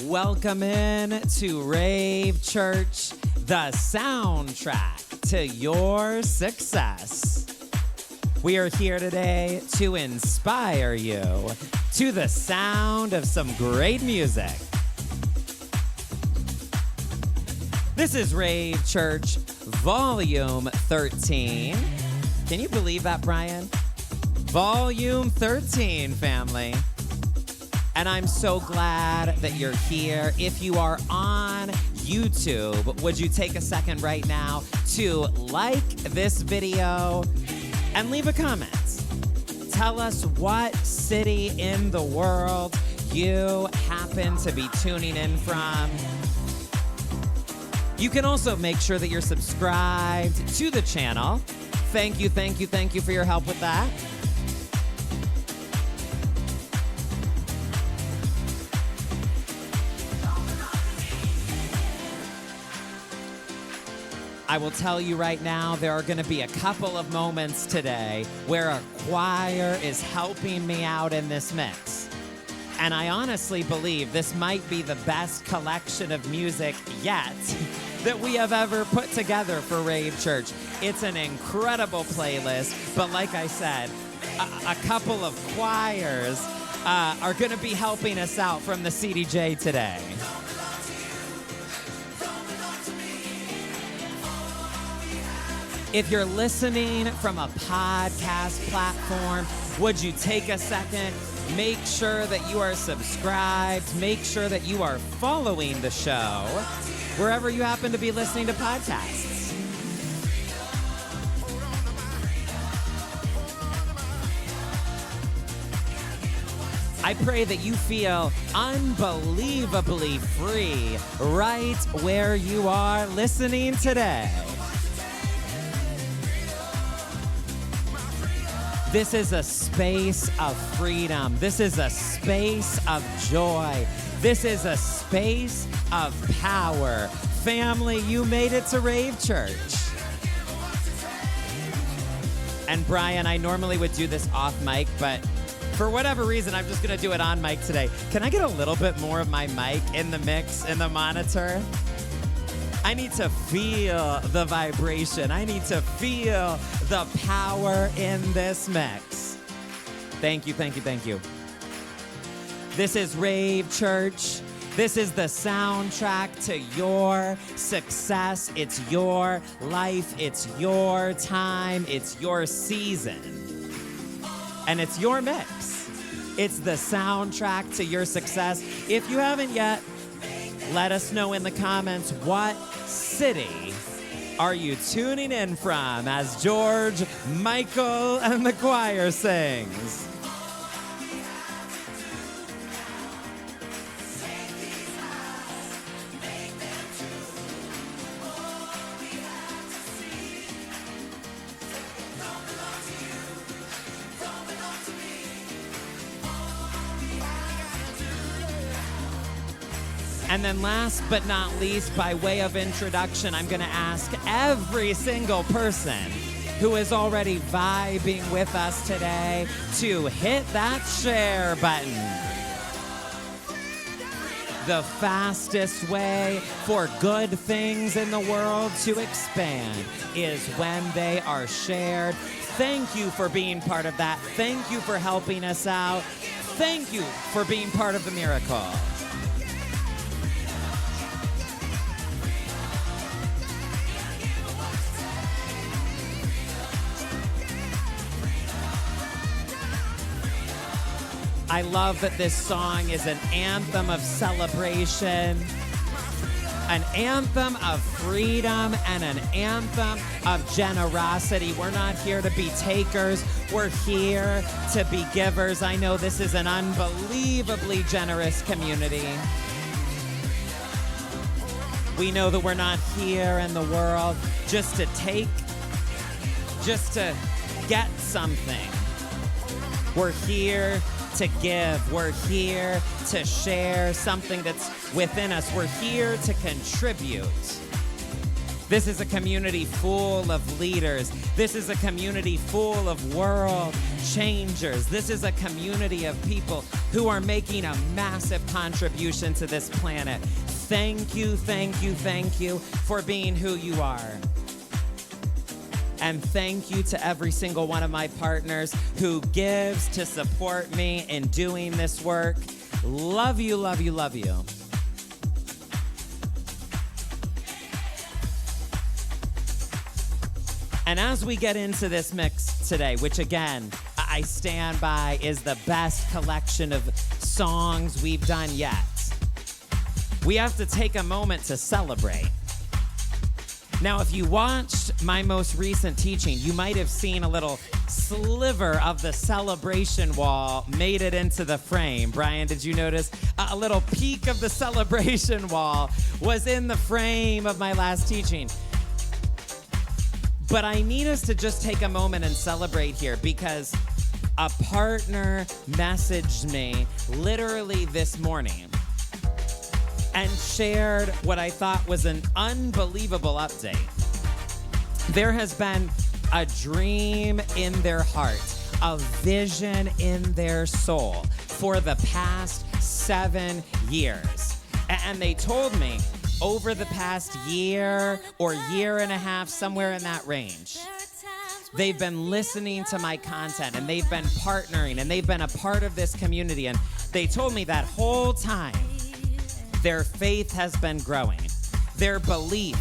Welcome in to RAVE Church, the soundtrack to your success. We are here today to inspire you to the sound of some great music. This is RAVE Church, Volume 13. Can you believe that, Brian? Volume 13, family. And I'm so glad that you're here. If you are on YouTube, would you take a second right now to like this video and leave a comment? Tell us what city in the world you happen to be tuning in from. You can also make sure that you're subscribed to the channel. Thank you for your help with that. I will tell you right now, there are going to be a couple of moments today where a choir is helping me out in this mix. And I honestly believe this might be the best collection of music yet that we have ever put together for RAVE Church. It's an incredible playlist, but like I said, a couple of choirs are going to be helping us out from the CDJ today. If you're listening from a podcast platform, would you take a second, make sure that you are subscribed, make sure that you are following the show wherever you happen to be listening to podcasts. I pray that you feel unbelievably free right where you are listening today. This is a space of freedom. This is a space of joy. This is a space of power. Family, you made it to RAVE Church. And Brian, I normally would do this off mic, but for whatever reason, I'm just gonna do it on mic today. Can I get a little bit more of my mic in the mix, in the monitor? I need to feel the vibration. I need to feel the power in this mix. Thank you. This is RAVE Church. This is the soundtrack to your success. It's your life. It's your time. It's your season. And it's your mix. It's the soundtrack to your success. If you haven't yet, let us know in the comments, what city are you tuning in from as George, Michael, and the choir sings? And then last but not least, by way of introduction, I'm going to ask every single person who is already vibing with us today to hit that share button. The fastest way for good things in the world to expand is when they are shared. Thank you for being part of that. Thank you for helping us out. Thank you for being part of the miracle. I love that this song is an anthem of celebration, an anthem of freedom, and an anthem of generosity. We're not here to be takers. We're here to be givers. I know this is an unbelievably generous community. We know that we're not here in the world just to take, just to get something. We're here to give. We're here to share something that's within us. We're here to contribute. This is a community full of leaders. This is a community full of world changers. This is a community of people who are making a massive contribution to this planet. Thank you, thank you, thank you for being who you are. And thank you to every single one of my partners who gives to support me in doing this work. Love you, love you, love you. And as we get into this mix today, which again, I stand by is the best collection of songs we've done yet, we have to take a moment to celebrate. Now, if you watched my most recent teaching, you might have seen a little sliver of the celebration wall made it into the frame. Brian, did you notice? A little peek of the celebration wall was in the frame of my last teaching. But I need us to just take a moment and celebrate here because a partner messaged me literally this morning and shared what I thought was an unbelievable update. There has been a dream in their heart, a vision in their soul for the past 7 years. And they told me over the past year or year and a half, somewhere in that range, they've been listening to my content and they've been partnering and they've been a part of this community. And they told me that whole time, their faith has been growing. Their belief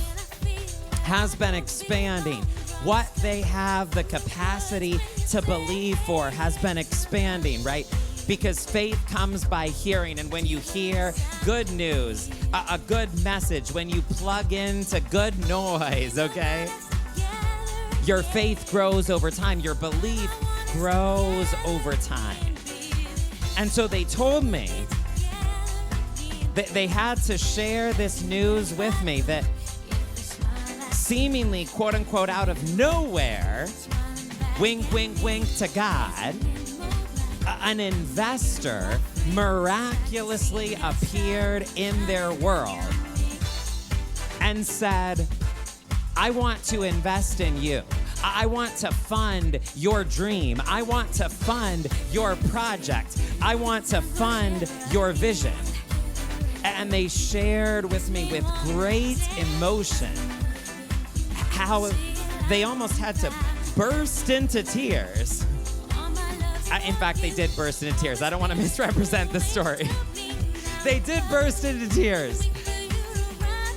has been expanding. What they have the capacity to believe for has been expanding, right? Because faith comes by hearing, and when you hear good news, a good message, when you plug into good noise, okay? Your faith grows over time. Your belief grows over time. And so they told me that they had to share this news with me that seemingly, quote unquote, out of nowhere, wink, wink, wink to God, an investor miraculously appeared in their world and said, I want to invest in you. I want to fund your dream. I want to fund your project. I want to fund your vision. And they shared with me with great emotion how they almost had to burst into tears. In fact, they did burst into tears. I don't want to misrepresent the story. They did burst into tears,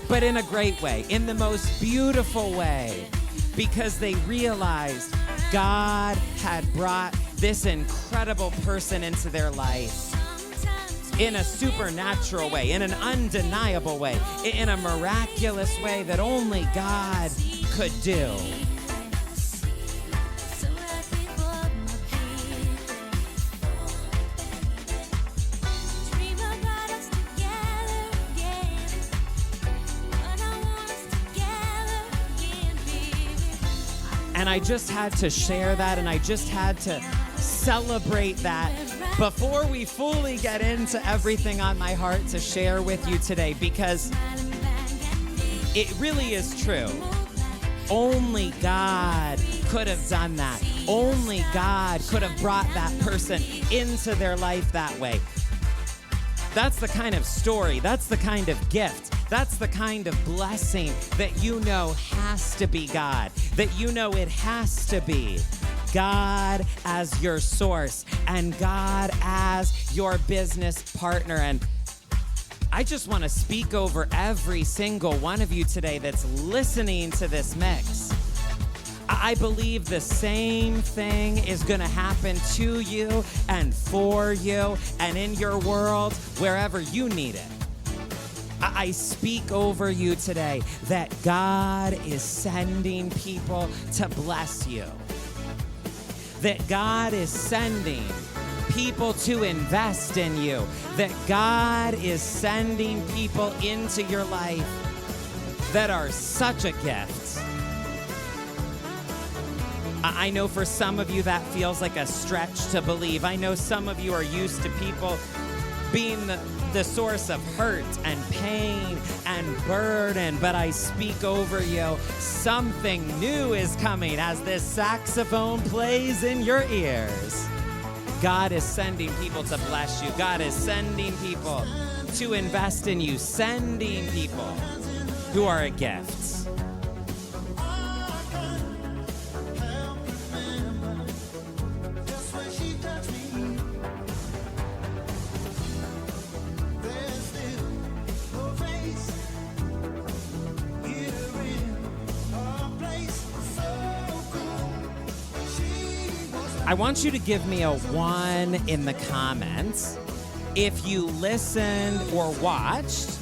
but in a great way, in the most beautiful way, because they realized God had brought this incredible person into their life in a supernatural way, in an undeniable way, in a miraculous way that only God could do. And I just had to share that, and I just had to celebrate that before we fully get into everything on my heart to share with you today, because it really is true. Only God could have done that. Only God could have brought that person into their life that way. That's the kind of story, that's the kind of gift, that's the kind of blessing that you know has to be God, that you know it has to be God as your source and God as your business partner. And I just want to speak over every single one of you today that's listening to this mix. I believe the same thing is going to happen to you and for you and in your world, wherever you need it. I speak over you today that God is sending people to bless you. That God is sending people to invest in you. That God is sending people into your life that are such a gift. I know for some of you that feels like a stretch to believe. I know some of you are used to people being the source of hurt and pain and burden, but I speak over you. Something new is coming as this saxophone plays in your ears. God is sending people to bless you. God is sending people to invest in you, sending people who are a gift. I want you to give me a 1 in the comments if you listened or watched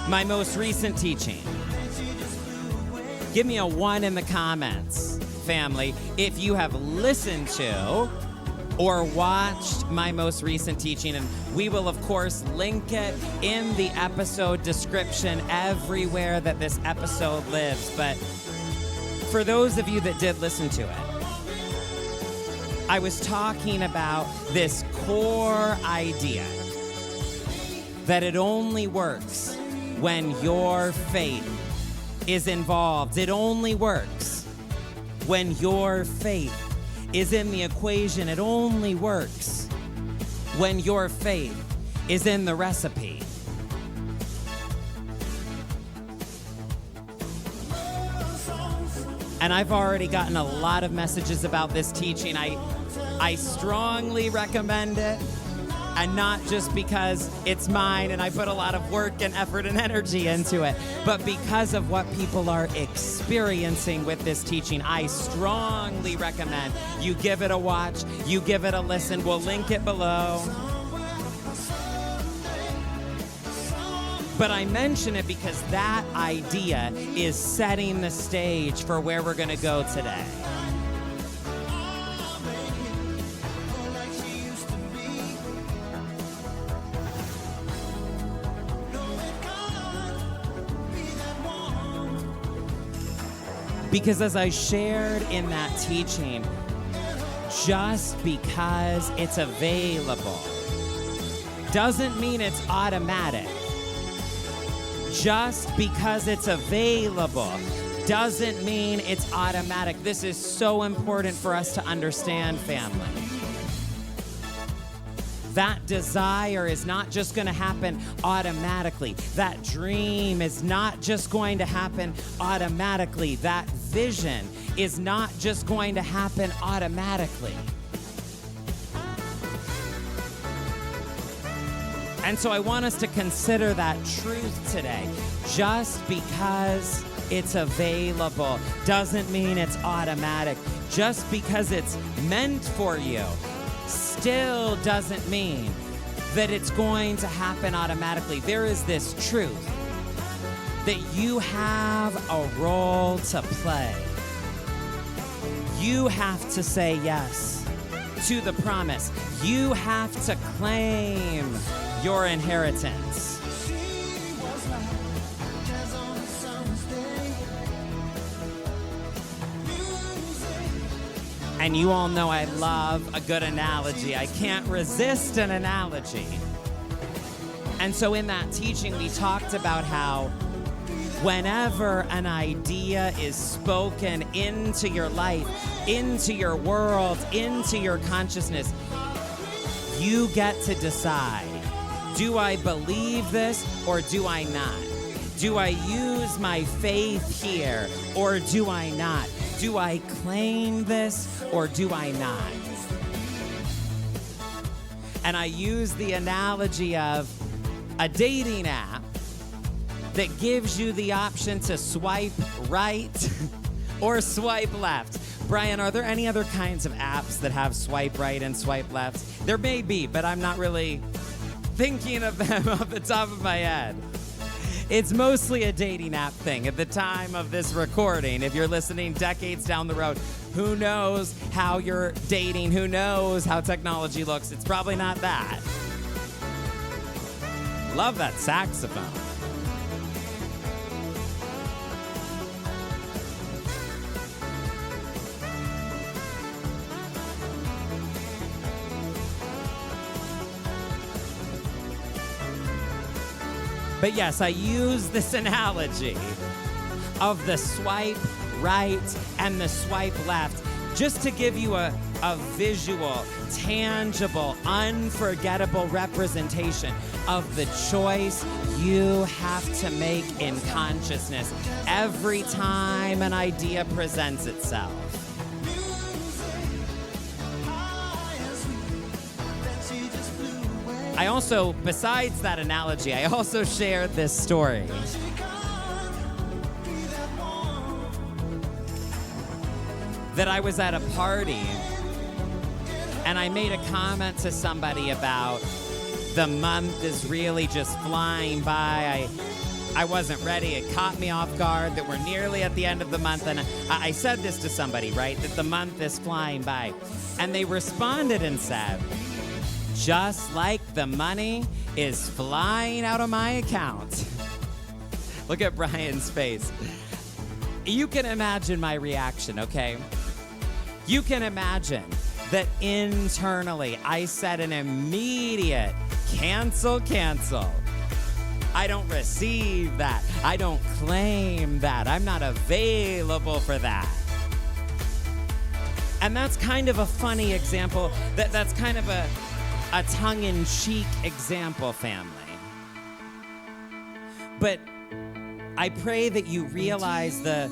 my most recent teaching. Give me a 1 in the comments, family, if you have listened to or watched my most recent teaching. And we will, of course, link it in the episode description everywhere that this episode lives. But for those of you that did listen to it, I was talking about this core idea that it only works when your faith is involved. It only works when your faith is in the equation. It only works when your faith is in the recipe. And I've already gotten a lot of messages about this teaching. I strongly recommend it, and not just because it's mine and I put a lot of work and effort and energy into it, but because of what people are experiencing with this teaching. I strongly recommend you give it a watch, you give it a listen. We'll link it below. But I mention it because that idea is setting the stage for where we're going to go today. Because as I shared in that teaching, just because it's available doesn't mean it's automatic. Just because it's available doesn't mean it's automatic. This is so important for us to understand, family. That desire is not just going to happen automatically. That dream is not just going to happen automatically. That vision is not just going to happen automatically. And so I want us to consider that truth today. Just because it's available doesn't mean it's automatic. Just because it's meant for you still doesn't mean that it's going to happen automatically. There is this truth that you have a role to play. You have to say yes to the promise. You have to claim your inheritance. And you all know I love a good analogy. I can't resist an analogy. And so in that teaching, we talked about how whenever an idea is spoken into your life, into your world, into your consciousness, you get to decide. Do I believe this or do I not? Do I use my faith here or do I not? Do I claim this or do I not? And I use the analogy of a dating app that gives you the option to swipe right or swipe left. Brian, are there any other kinds of apps that have swipe right and swipe left? There may be, but I'm not really thinking of them off the top of my head. It's mostly a dating app thing at the time of this recording. If you're listening decades down the road, who knows how you're dating? Who knows how technology looks? It's probably not that. Love that saxophone. But yes, I use this analogy of the swipe right and the swipe left just to give you a visual, tangible, unforgettable representation of the choice you have to make in consciousness every time an idea presents itself. I also, besides that analogy, I also shared this story. That I was at a party and I made a comment to somebody about the month is really just flying by. I wasn't ready. It caught me off guard that we're nearly at the end of the month. And I said this to somebody, right? That the month is flying by. And they responded and said, just like the money is flying out of my account. Look at Brian's face. You can imagine my reaction, okay? You can imagine that internally I said an immediate cancel. I don't receive that. I don't claim that. I'm not available for that. And that's kind of a funny example. That's kind of a tongue-in-cheek example, family. But I pray that you realize the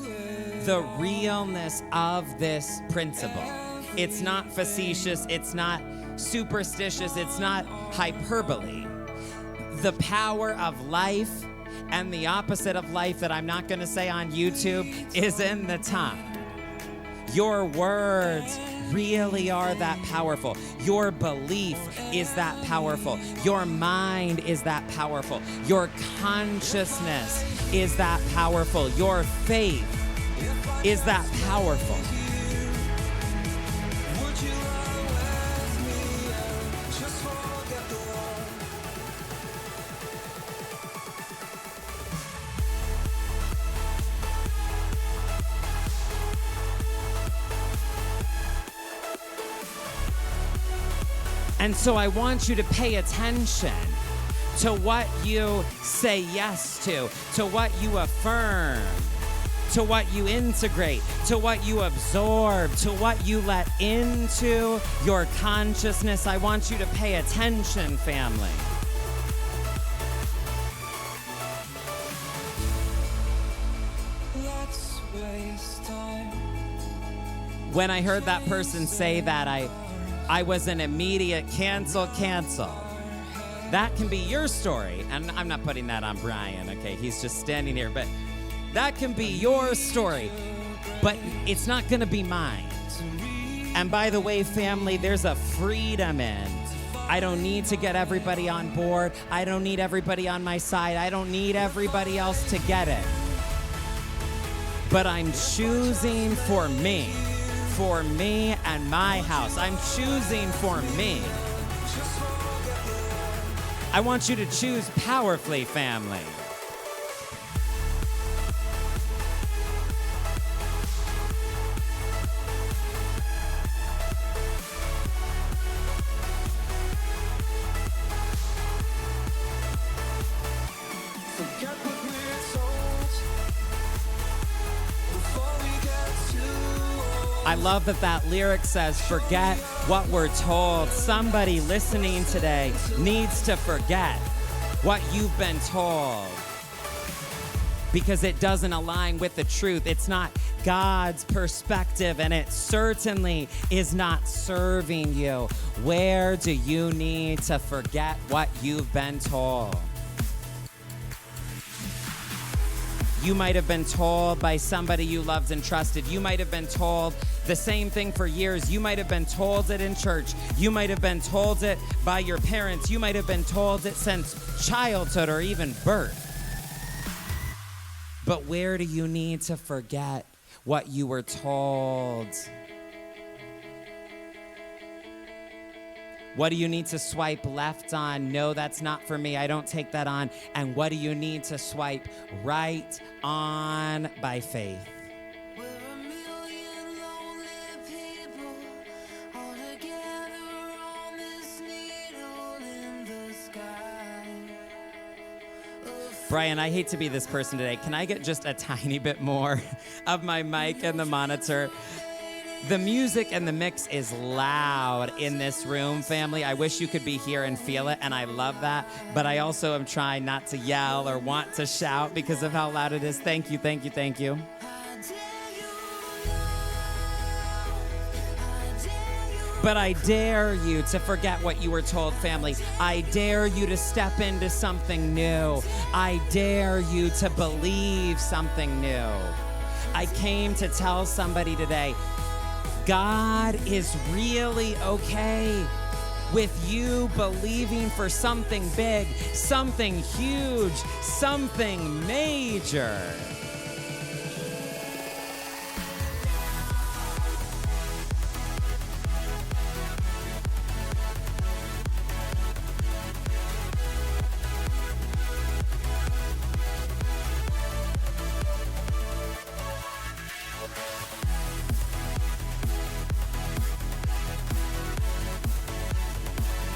realness of this principle. It's not facetious, it's not superstitious, it's not hyperbole. The power of life and the opposite of life that I'm not going to say on YouTube is in the tongue. Your words really are that powerful. Your belief is that powerful. Your mind is that powerful. Your consciousness is that powerful. Your faith is that powerful. And so I want you to pay attention to what you say yes to what you affirm, to what you integrate, to what you absorb, to what you let into your consciousness. I want you to pay attention, family. Let's waste time. When I heard that person say that, I was an immediate cancel. That can be your story. And I'm not putting that on Brian, okay? He's just standing here. But that can be your story. But it's not going to be mine. And by the way, family, there's a freedom in. I don't need to get everybody on board. I don't need everybody on my side. I don't need everybody else to get it. But I'm choosing for me and my house. I'm choosing for me. I want you to choose powerfully, family. I love that lyric says, forget what we're told. Somebody listening today needs to forget what you've been told because it doesn't align with the truth. It's not God's perspective, and it certainly is not serving you. Where do you need to forget what you've been told? You might have been told by somebody you loved and trusted. You might have been told the same thing for years. You might have been told it in church. You might have been told it by your parents. You might have been told it since childhood or even birth. But where do you need to forget what you were told? What do you need to swipe left on? No, that's not for me. I don't take that on. And what do you need to swipe right on by faith? We're a million lonely people all together on this needle in the sky. Brian, I hate to be this person today. Can I get just a tiny bit more of my mic and the monitor? The music and the mix is loud in this room, family. I wish you could be here and feel it, and I love that. But I also am trying not to yell or want to shout because of how loud it is. Thank you, thank you, thank you. But I dare you to forget what you were told, family. I dare you to step into something new. I dare you to believe something new. I came to tell somebody today, God is really okay with you believing for something big, something huge, something major.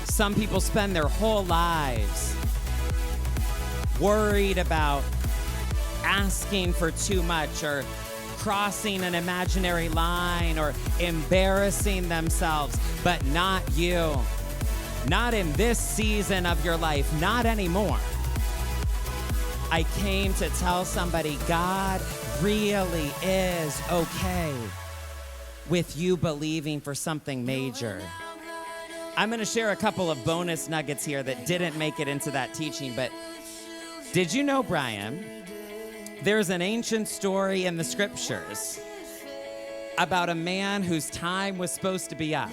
Some people spend their whole lives worried about asking for too much or crossing an imaginary line or embarrassing themselves, but not you. Not in this season of your life, not anymore. I came to tell somebody God really is okay with you believing for something major. I'm going to share a couple of bonus nuggets here that didn't make it into that teaching, but did you know, Brian, there's an ancient story in the scriptures about a man whose time was supposed to be up.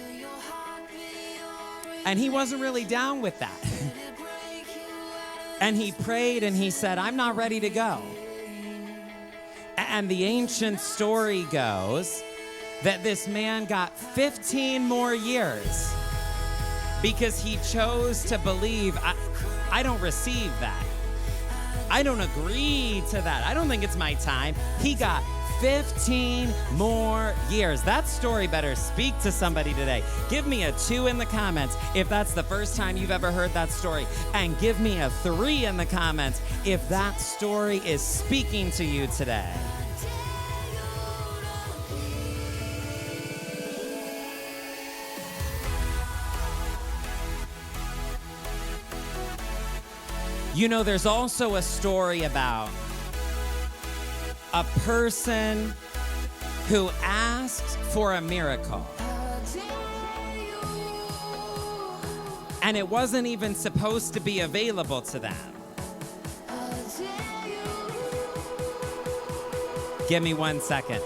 And he wasn't really down with that. And he prayed and he said, I'm not ready to go. And the ancient story goes that this man got 15 more years because he chose to believe, I don't receive that. I don't agree to that. I don't think it's my time. He got 15 more years. That story better speak to somebody today. Give me a 2 in the comments if that's the first time you've ever heard that story. And give me a 3 in the comments if that story is speaking to you today. You know, there's also a story about a person who asked for a miracle. And it wasn't even supposed to be available to them. Give me 1 second.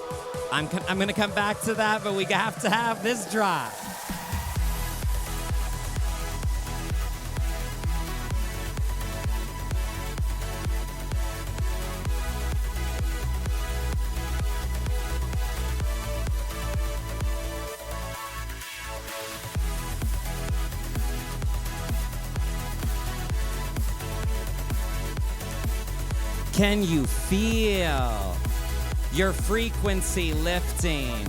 I'm going to come back to that, but we have to have this drop. Can you feel your frequency lifting,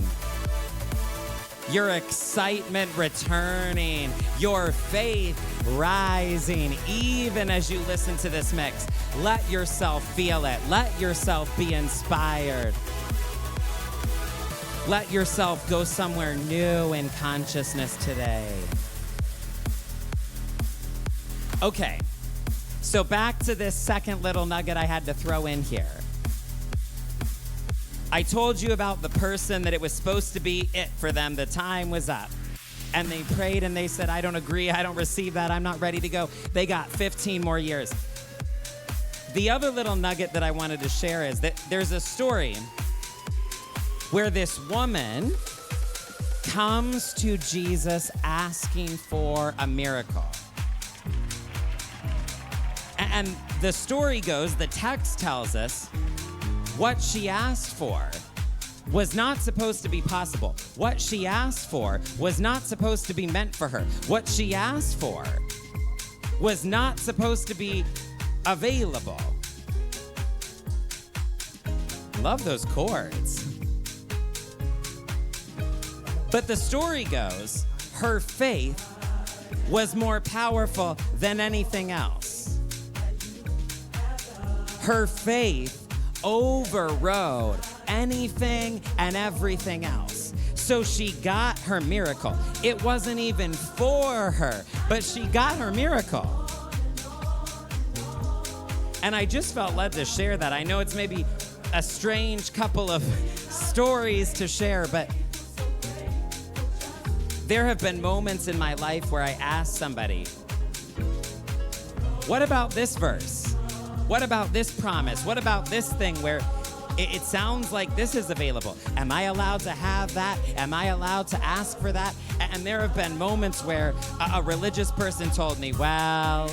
your excitement returning, your faith rising, even as you listen to this mix? Let yourself feel it. Let yourself be inspired. Let yourself go somewhere new in consciousness today. Okay. So back to this second little nugget I had to throw in here. I told you about the person that it was supposed to be it for them. The time was up. And they prayed and they said, I don't agree. I don't receive that. I'm not ready to go. They got 15 more years. The other little nugget that I wanted to share is that there's a story where this woman comes to Jesus asking for a miracle. And the story goes, the text tells us, what she asked for was not supposed to be possible. What she asked for was not supposed to be meant for her. What she asked for was not supposed to be available. Love those chords. But the story goes, her faith was more powerful than anything else. Her faith overrode anything and everything else. So she got her miracle. It wasn't even for her, but she got her miracle. And I just felt led to share that. I know it's maybe a strange couple of stories to share, but there have been moments in my life where I asked somebody, what about this verse? What about this promise? What about this thing where it sounds like this is available? Am I allowed to have that? Am I allowed to ask for that? And there have been moments where a religious person told me, well,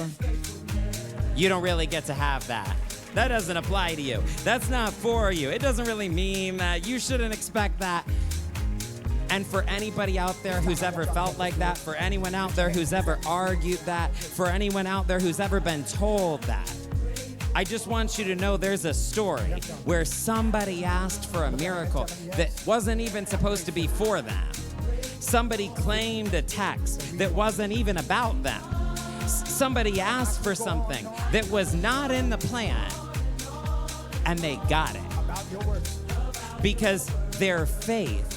you don't really get to have that. That doesn't apply to you. That's not for you. It doesn't really mean that. You shouldn't expect that. And for anybody out there who's ever felt like that, for anyone out there who's ever argued that, for anyone out there who's ever been told that, I just want you to know there's a story where somebody asked for a miracle that wasn't even supposed to be for them. Somebody claimed a text that wasn't even about them. Somebody asked for something that was not in the plan, and they got it. Because their faith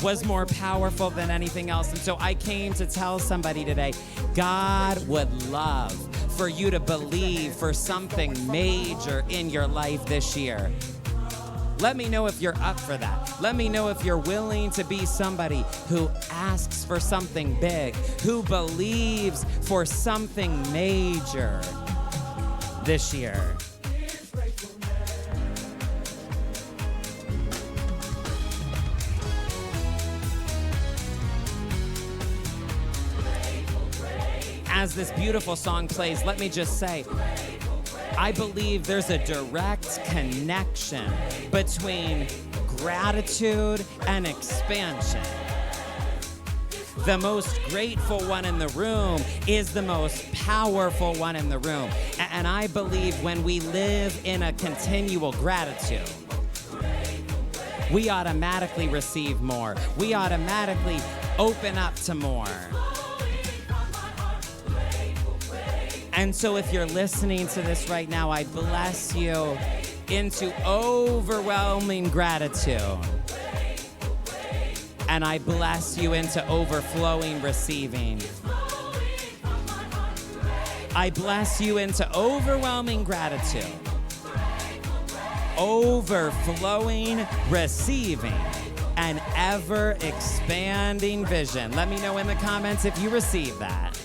was more powerful than anything else. And so I came to tell somebody today, God would love for you to believe for something major in your life this year. Let me know if you're up for that. Let me know if you're willing to be somebody who asks for something big, who believes for something major this year. As this beautiful song plays, let me just say, I believe there's a direct connection between gratitude and expansion. The most grateful one in the room is the most powerful one in the room. And I believe when we live in a continual gratitude, we automatically receive more. We automatically open up to more. And so if you're listening to this right now, I bless you into overwhelming gratitude. And I bless you into overflowing receiving. I bless you into overwhelming gratitude, overflowing receiving, and ever expanding vision. Let me know in the comments if you receive that.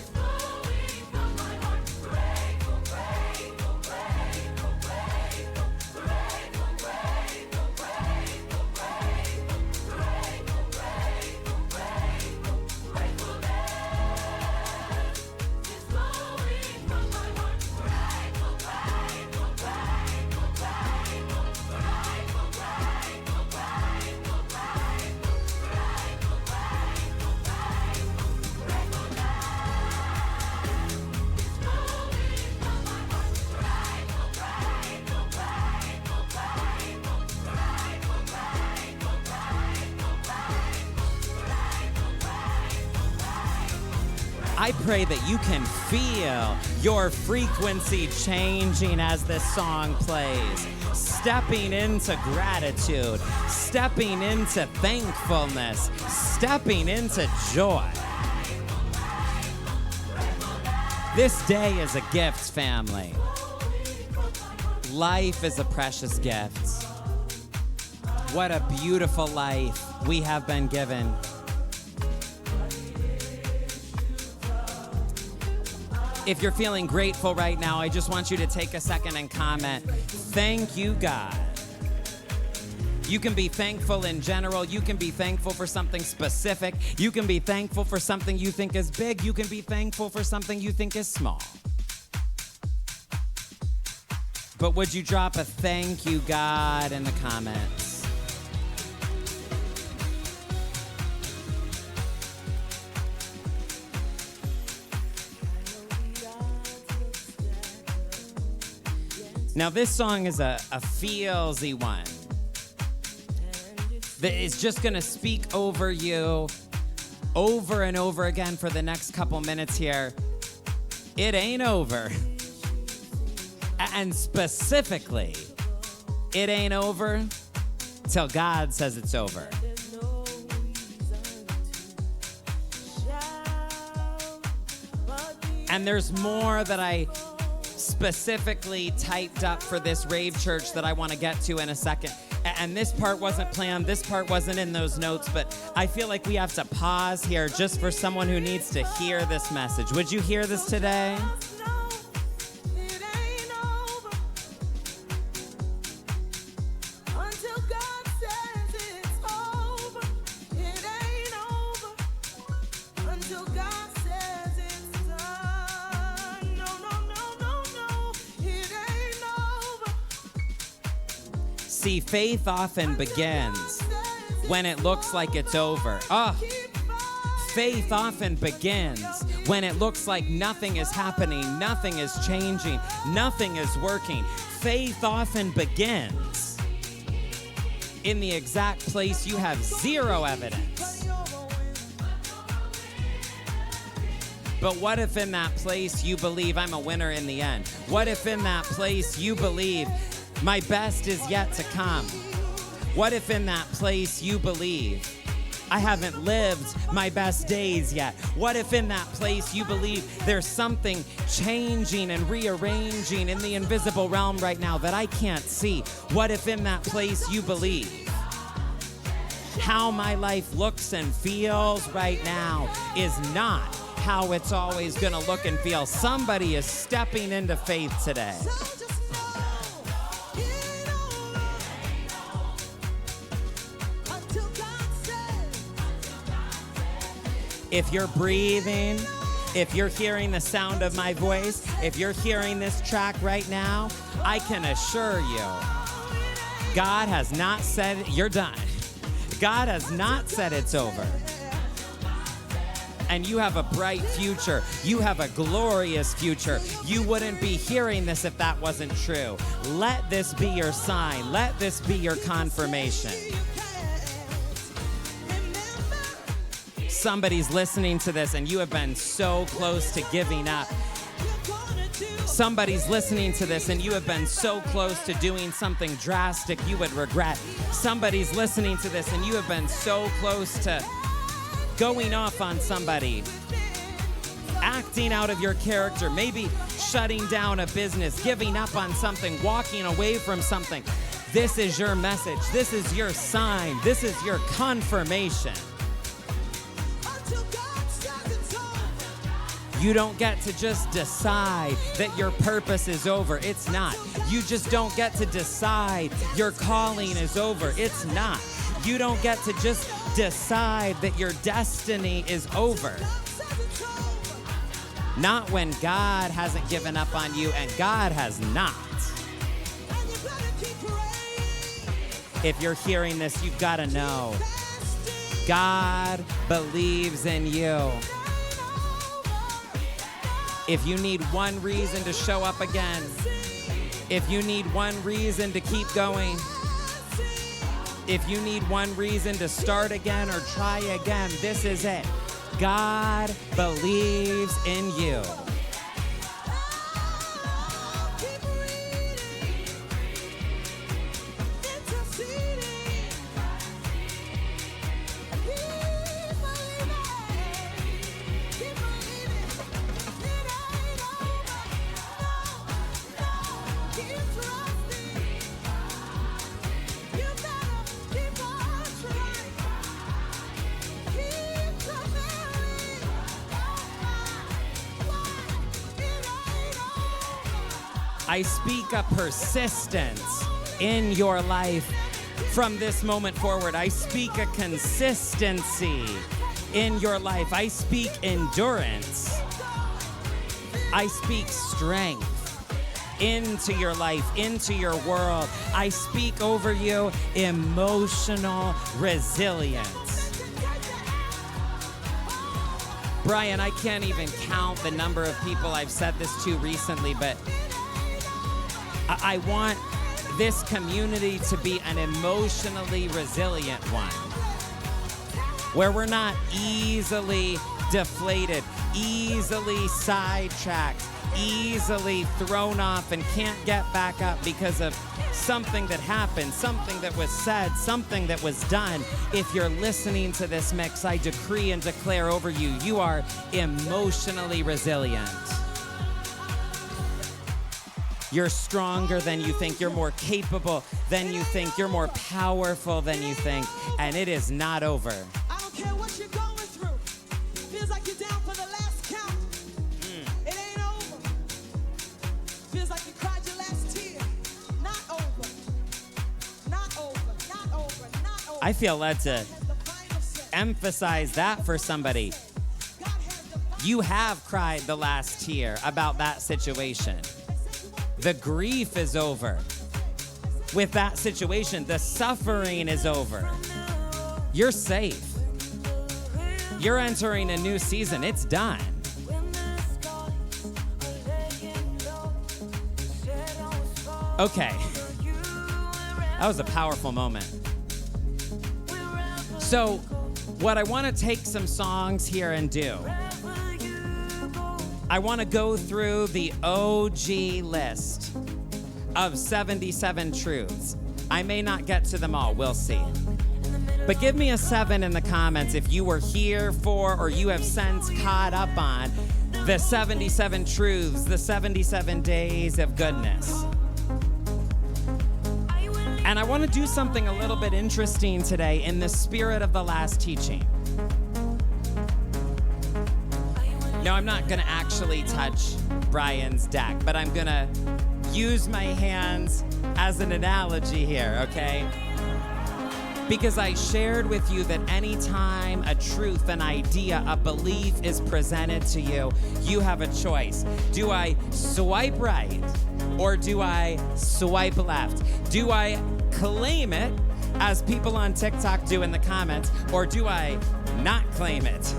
I pray that you can feel your frequency changing as this song plays. Stepping into gratitude, stepping into thankfulness, stepping into joy. This day is a gift, family. Life is a precious gift. What a beautiful life we have been given. If you're feeling grateful right now, I just want you to take a second and comment, thank you, God. You can be thankful in general. You can be thankful for something specific. You can be thankful for something you think is big. You can be thankful for something you think is small. But would you drop a thank you, God, in the comments? Now, this song is a feelsy one that is just going to speak over you over and over again for the next couple minutes here. It ain't over. And specifically, it ain't over till God says it's over. And there's more that I specifically typed up for this Rave Church that I want to get to in a second. And this part wasn't planned, this part wasn't in those notes, but I feel like we have to pause here just for someone who needs to hear this message. Would you hear this today? See, faith often begins when it looks like it's over. Faith often begins when it looks like nothing is happening, nothing is changing, nothing is working. Faith often begins in the exact place you have zero evidence. But what if in that place you believe I'm a winner in the end? What if in that place you believe my best is yet to come? What if in that place you believe I haven't lived my best days yet? What if in that place you believe there's something changing and rearranging in the invisible realm right now that I can't see? What if in that place you believe how my life looks and feels right now is not how it's always gonna look and feel? Somebody is stepping into faith today. If you're breathing, if you're hearing the sound of my voice, if you're hearing this track right now, I can assure you, God has not said you're done. God has not said it's over. And you have a bright future. You have a glorious future. You wouldn't be hearing this if that wasn't true. Let this be your sign. Let this be your confirmation. Somebody's listening to this and you have been so close to giving up. Somebody's listening to this and you have been so close to doing something drastic you would regret. Somebody's listening to this and you have been so close to going off on somebody, acting out of your character, maybe shutting down a business, giving up on something, walking away from something. This is your message. This is your sign. This is your confirmation. You don't get to just decide that your purpose is over. It's not. You just don't get to decide your calling is over. It's not. You don't get to just decide that your destiny is over. Not when God hasn't given up on you, and God has not. If you're hearing this, you've got to know God believes in you. If you need one reason to show up again, if you need one reason to keep going, if you need one reason to start again or try again, this is it. God believes in you. I speak a persistence in your life from this moment forward. I speak a consistency in your life. I speak endurance. I speak strength into your life, into your world. I speak over you emotional resilience. Brian, I can't even count the number of people I've said this to recently, but I want this community to be an emotionally resilient one, where we're not easily deflated, easily sidetracked, easily thrown off and can't get back up because of something that happened, something that was said, something that was done, if you're listening to this mix, I decree and declare over you, you are emotionally resilient. You're stronger than you think. You're more capable than you think. You're more powerful than you think. And it is not over. I don't care what you're going through. Feels like you're down for the last count. It ain't over. Feels like you cried your last tear. Not over. Not over. Not over. Not over. I feel led to emphasize that for somebody. You have cried the last tear about that situation. The grief is over. With that situation, the suffering is over. You're safe. You're entering a new season. It's done. Okay. That was a powerful moment. So, what I want to take some songs here and do, I want to go through the OG list of 77 truths. I may not get to them all, we'll see. But give me a 7 in the comments if you were here for or you have since caught up on the 77 truths, the 77 days of goodness. And I want to do something a little bit interesting today in the spirit of the last teaching. No, I'm not going to actually touch Brian's deck, but I'm going to use my hands as an analogy here, okay? Because I shared with you that anytime a truth, an idea, a belief is presented to you, you have a choice. Do I swipe right or do I swipe left? Do I claim it, as people on TikTok do in the comments, or do I not claim it?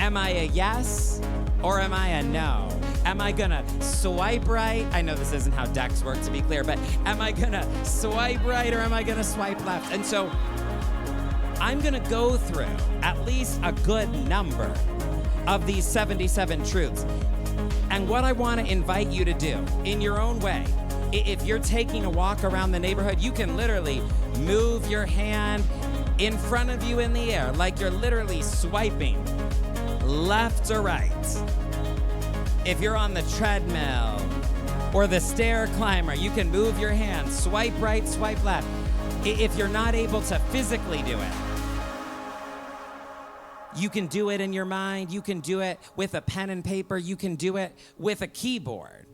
Am I a yes or am I a no? Am I gonna swipe right? I know this isn't how decks work, to be clear, but am I gonna swipe right or am I gonna swipe left? And so I'm gonna go through at least a good number of these 77 truths. And what I wanna invite you to do in your own way, if you're taking a walk around the neighborhood, you can literally move your hand in front of you in the air like you're literally swiping left or right. If you're on the treadmill or the stair climber, you can move your hand, swipe right, swipe left. If you're not able to physically do it, you can do it in your mind. You can do it with a pen and paper. You can do it with a keyboard.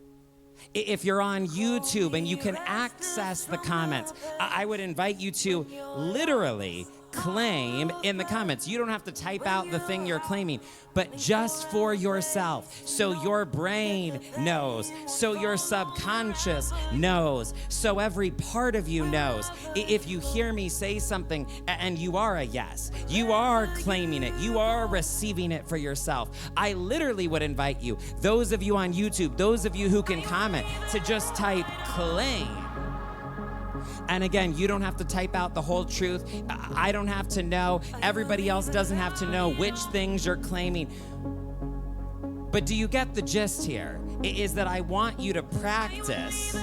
If you're on YouTube and you can access the comments, I would invite you to literally claim in the comments. You don't have to type out the thing you're claiming, but just for yourself, so your brain knows, so your subconscious knows, so every part of you knows. If you hear me say something and you are a yes, you are claiming it, you are receiving it for yourself, I literally would invite you, those of you on YouTube, those of you who can comment, to just type claim. And again, you don't have to type out the whole truth. I don't have to know. Everybody else doesn't have to know which things you're claiming. But do you get the gist here? Is that I want you to practice.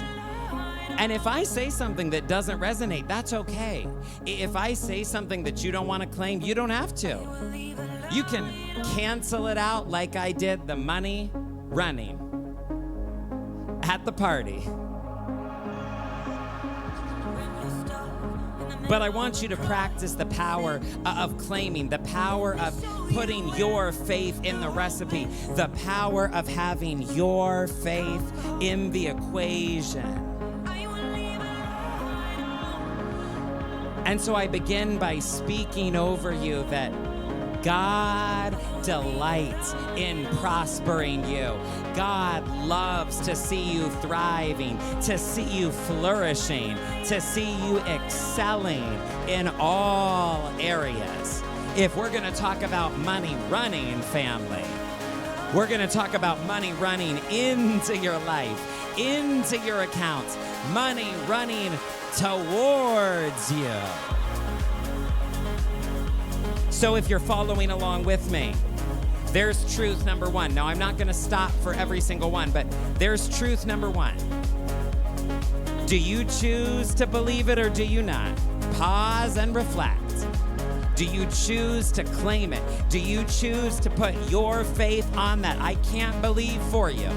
And if I say something that doesn't resonate, that's okay. If I say something that you don't want to claim, you don't have to. You can cancel it out like I did the money running at the party. But I want you to practice the power of claiming, the power of putting your faith in the recipe, the power of having your faith in the equation. And so I begin by speaking over you that God delights in prospering you. God loves to see you thriving, to see you flourishing, to see you excelling in all areas. If we're going to talk about money running, family, we're going to talk about money running into your life, into your accounts, money running towards you. So if you're following along with me, There's truth number one. Now, I'm not going to stop for every single one, but there's truth number one. Do you choose to believe it or do you not? Pause and reflect. Do you choose to claim it? Do you choose to put your faith on that? I can't believe for you.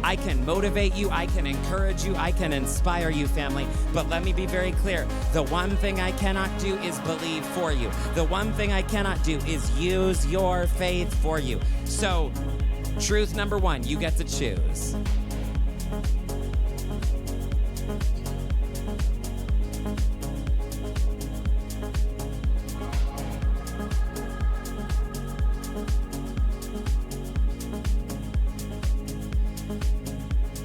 I can motivate you, I can encourage you, I can inspire you, family. But let me be very clear. The one thing I cannot do is believe for you. The one thing I cannot do is use your faith for you. So, truth number one, you get to choose.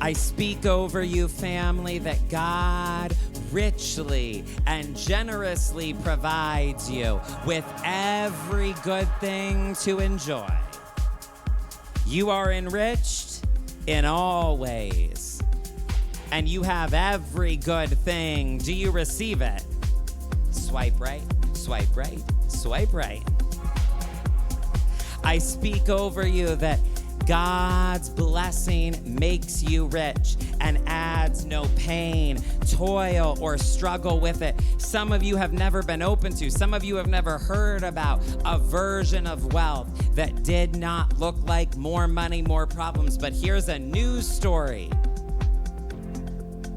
I speak over you, family, that God richly and generously provides you with every good thing to enjoy. You are enriched in all ways, and you have every good thing. Do you receive it? Swipe right, swipe right, swipe right. I speak over you that God's blessing makes you rich and adds no pain, toil, or struggle with it. Some of you have never been open to, some of you have never heard about a version of wealth that did not look like more money, more problems. But here's a news story.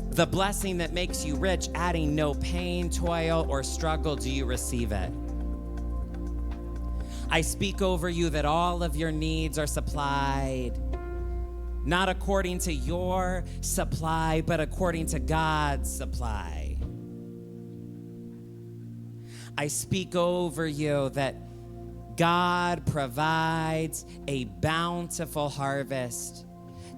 The blessing that makes you rich, adding no pain, toil, or struggle. Do you receive it? I speak over you that all of your needs are supplied, not according to your supply, but according to God's supply. I speak over you that God provides a bountiful harvest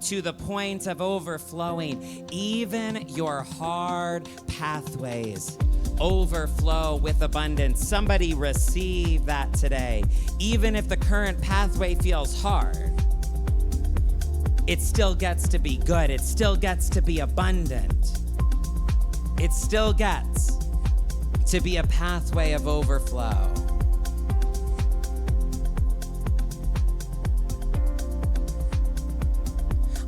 to the point of overflowing. Even your hard pathways overflow with abundance. Somebody receive that today. Even if the current pathway feels hard, it still gets to be good. It still gets to be abundant. It still gets to be a pathway of overflow.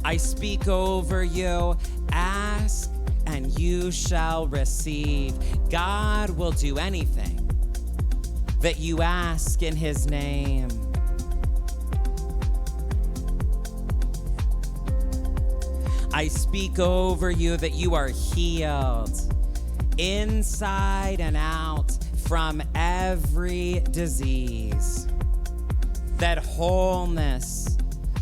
I speak over you. Ask and you shall receive. God will do anything that you ask in his name. I speak over you that you are healed inside and out from every disease. That wholeness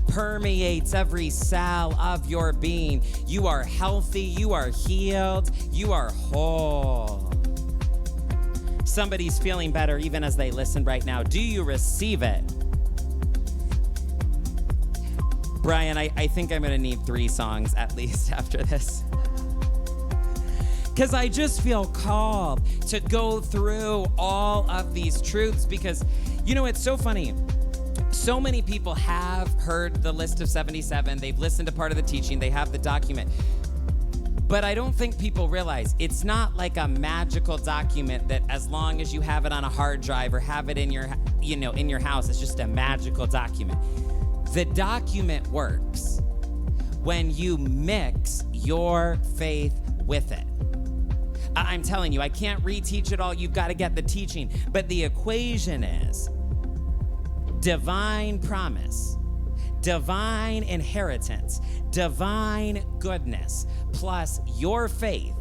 permeates every cell of your being. You are healthy, you are healed, you are whole. Somebody's feeling better even as they listen right now. Do you receive it? Brian, I think I'm gonna need 3 songs at least after this. Because I just feel called to go through all of these truths because, you know, it's so funny. So many people have heard the list of 77. They've listened to part of the teaching. They have the document. But I don't think people realize it's not like a magical document that as long as you have it on a hard drive or have it in your, in your house, it's just a magical document. The document works when you mix your faith with it. I'm telling you, I can't reteach it all. You've got to get the teaching. But the equation is divine promise, divine inheritance, divine goodness, plus your faith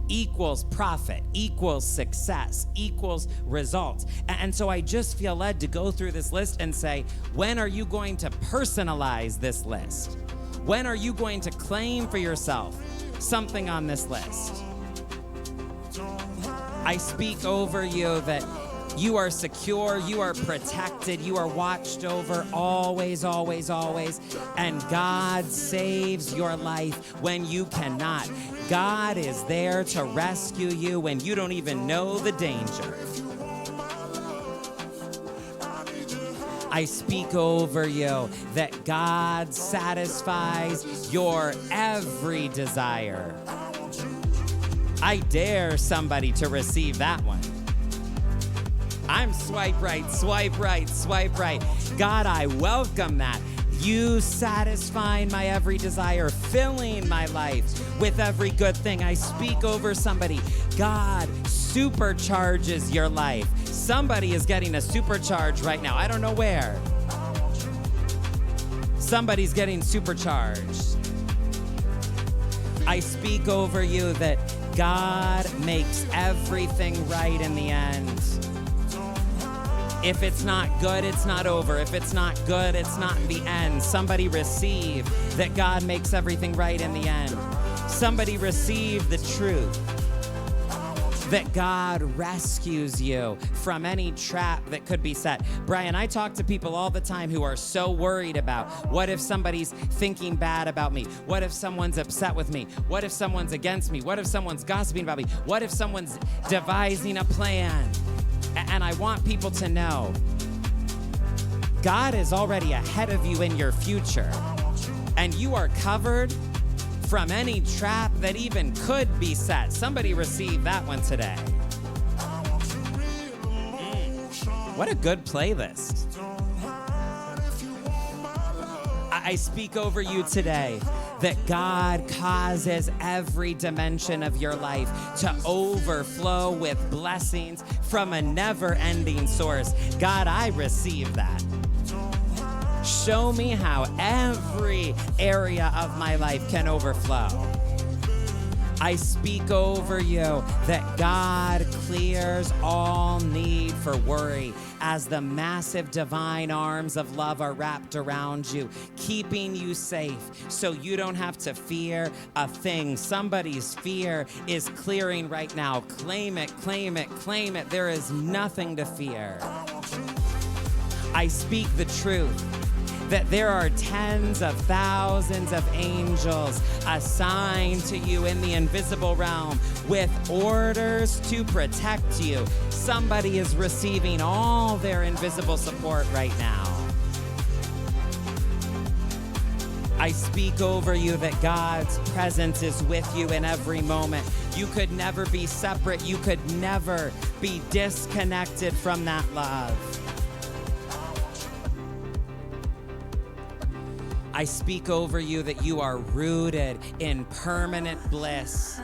equals profit, equals success, equals results. And so I just feel led to go through this list and say, when are you going to personalize this list? When are you going to claim for yourself something on this list? I speak over you that you are secure, you are protected, you are watched over always, always, always. And God saves your life when you cannot. God is there to rescue you when you don't even know the danger. I speak over you that God satisfies your every desire. I dare somebody to receive that one. I'm swipe right, swipe right, swipe right. God, I welcome that. You satisfying my every desire, filling my life with every good thing. I speak over somebody. God supercharges your life. Somebody is getting a supercharge right now. I don't know where. Somebody's getting supercharged. I speak over you that God makes everything right in the end. If it's not good, it's not over. If it's not good, it's not the end. Somebody receive that God makes everything right in the end. Somebody receive the truth that God rescues you from any trap that could be set. Brian, I talk to people all the time who are so worried about what if somebody's thinking bad about me? What if someone's upset with me? What if someone's against me? What if someone's gossiping about me? What if someone's devising a plan? And I want people to know God is already ahead of you in your future, and you are covered from any trap that even could be set. Somebody receive that one today. What a good playlist. I speak over you today that God causes every dimension of your life to overflow with blessings from a never-ending source. God, I receive that. Show me how every area of my life can overflow. I speak over you that God clears all need for worry as the massive divine arms of love are wrapped around you, keeping you safe so you don't have to fear a thing. Somebody's fear is clearing right now. Claim it, claim it, claim it. There is nothing to fear. I speak the truth that there are tens of thousands of angels assigned to you in the invisible realm with orders to protect you. Somebody is receiving all their invisible support right now. I speak over you that God's presence is with you in every moment. You could never be separate. You could never be disconnected from that love. I speak over you that you are rooted in permanent bliss,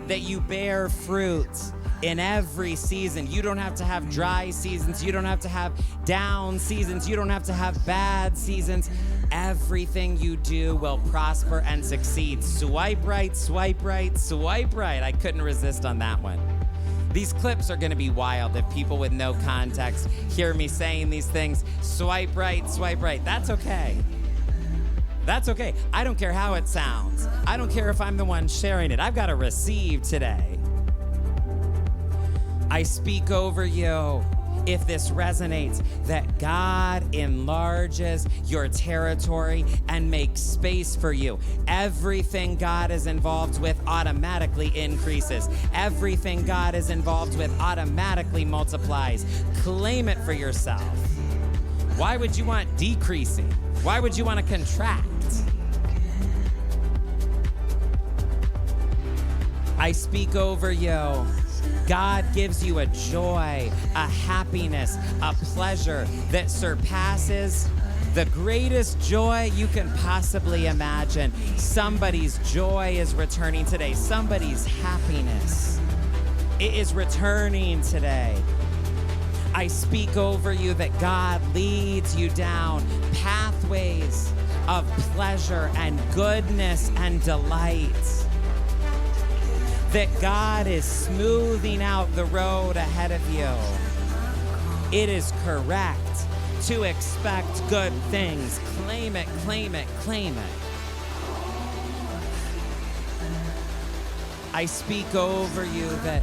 that you bear fruit in every season. You don't have to have dry seasons. You don't have to have down seasons. You don't have to have bad seasons. Everything you do will prosper and succeed. Swipe right, swipe right, swipe right. I couldn't resist on that one. These clips are going to be wild if people with no context hear me saying these things. Swipe right, swipe right. That's okay. That's okay. I don't care how it sounds. I don't care if I'm the one sharing it. I've got to receive today. I speak over you, if this resonates, that God enlarges your territory and makes space for you. Everything God is involved with automatically increases. Everything God is involved with automatically multiplies. Claim it for yourself. Why would you want decreasing? Why would you want to contract? I speak over you. God gives you a joy, a happiness, a pleasure that surpasses the greatest joy you can possibly imagine. Somebody's joy is returning today. Somebody's happiness, it is returning today. I speak over you that God leads you down pathways of pleasure and goodness and delight. That God is smoothing out the road ahead of you. It is correct to expect good things. Claim it, claim it, claim it. I speak over you that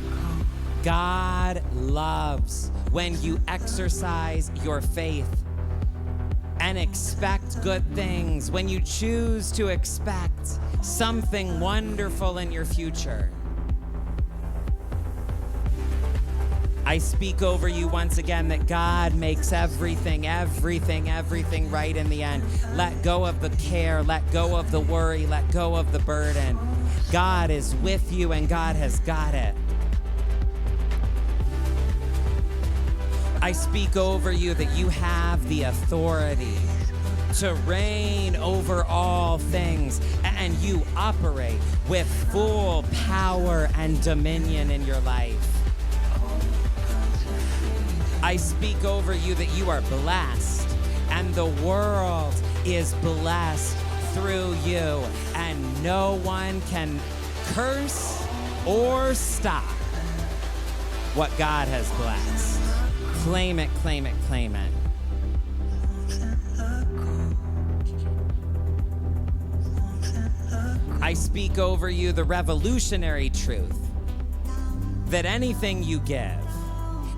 God loves when you exercise your faith and expect good things, when you choose to expect something wonderful in your future. I speak over you once again that God makes everything right in the end. Let go of the care, let go of the worry, let go of the burden. God is with you and God has got it. I speak over you that you have the authority to reign over all things, and you operate with full power and dominion in your life. I speak over you that you are blessed, and the world is blessed through you, and no one can curse or stop what God has blessed. Claim it, claim it, claim it. I speak over you the revolutionary truth that anything you give,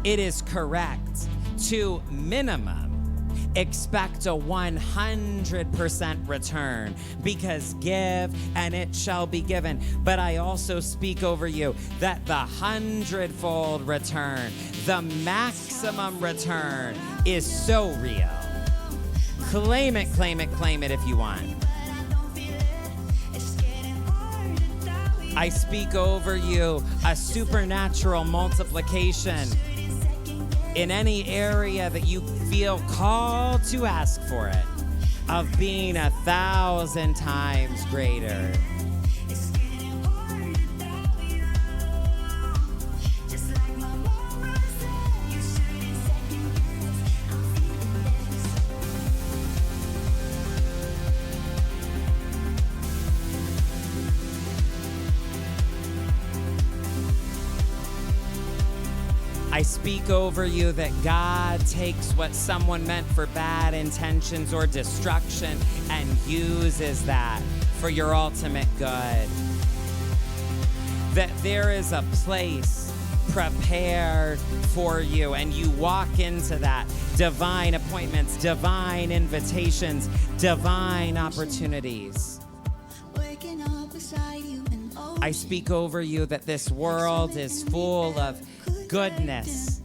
it is correct to minimum expect a 100% return, because give and it shall be given. But I also speak over you that the 100-fold return, the maximum return, is so real. Claim it, claim it, claim it if you want. I speak over you a supernatural multiplication in any area that you feel called to ask for it, of being 1,000 times greater. I speak over you that God takes what someone meant for bad intentions or destruction and uses that for your ultimate good. That there is a place prepared for you, and you walk into that. Divine appointments, divine invitations, divine opportunities. I speak over you that this world is full of goodness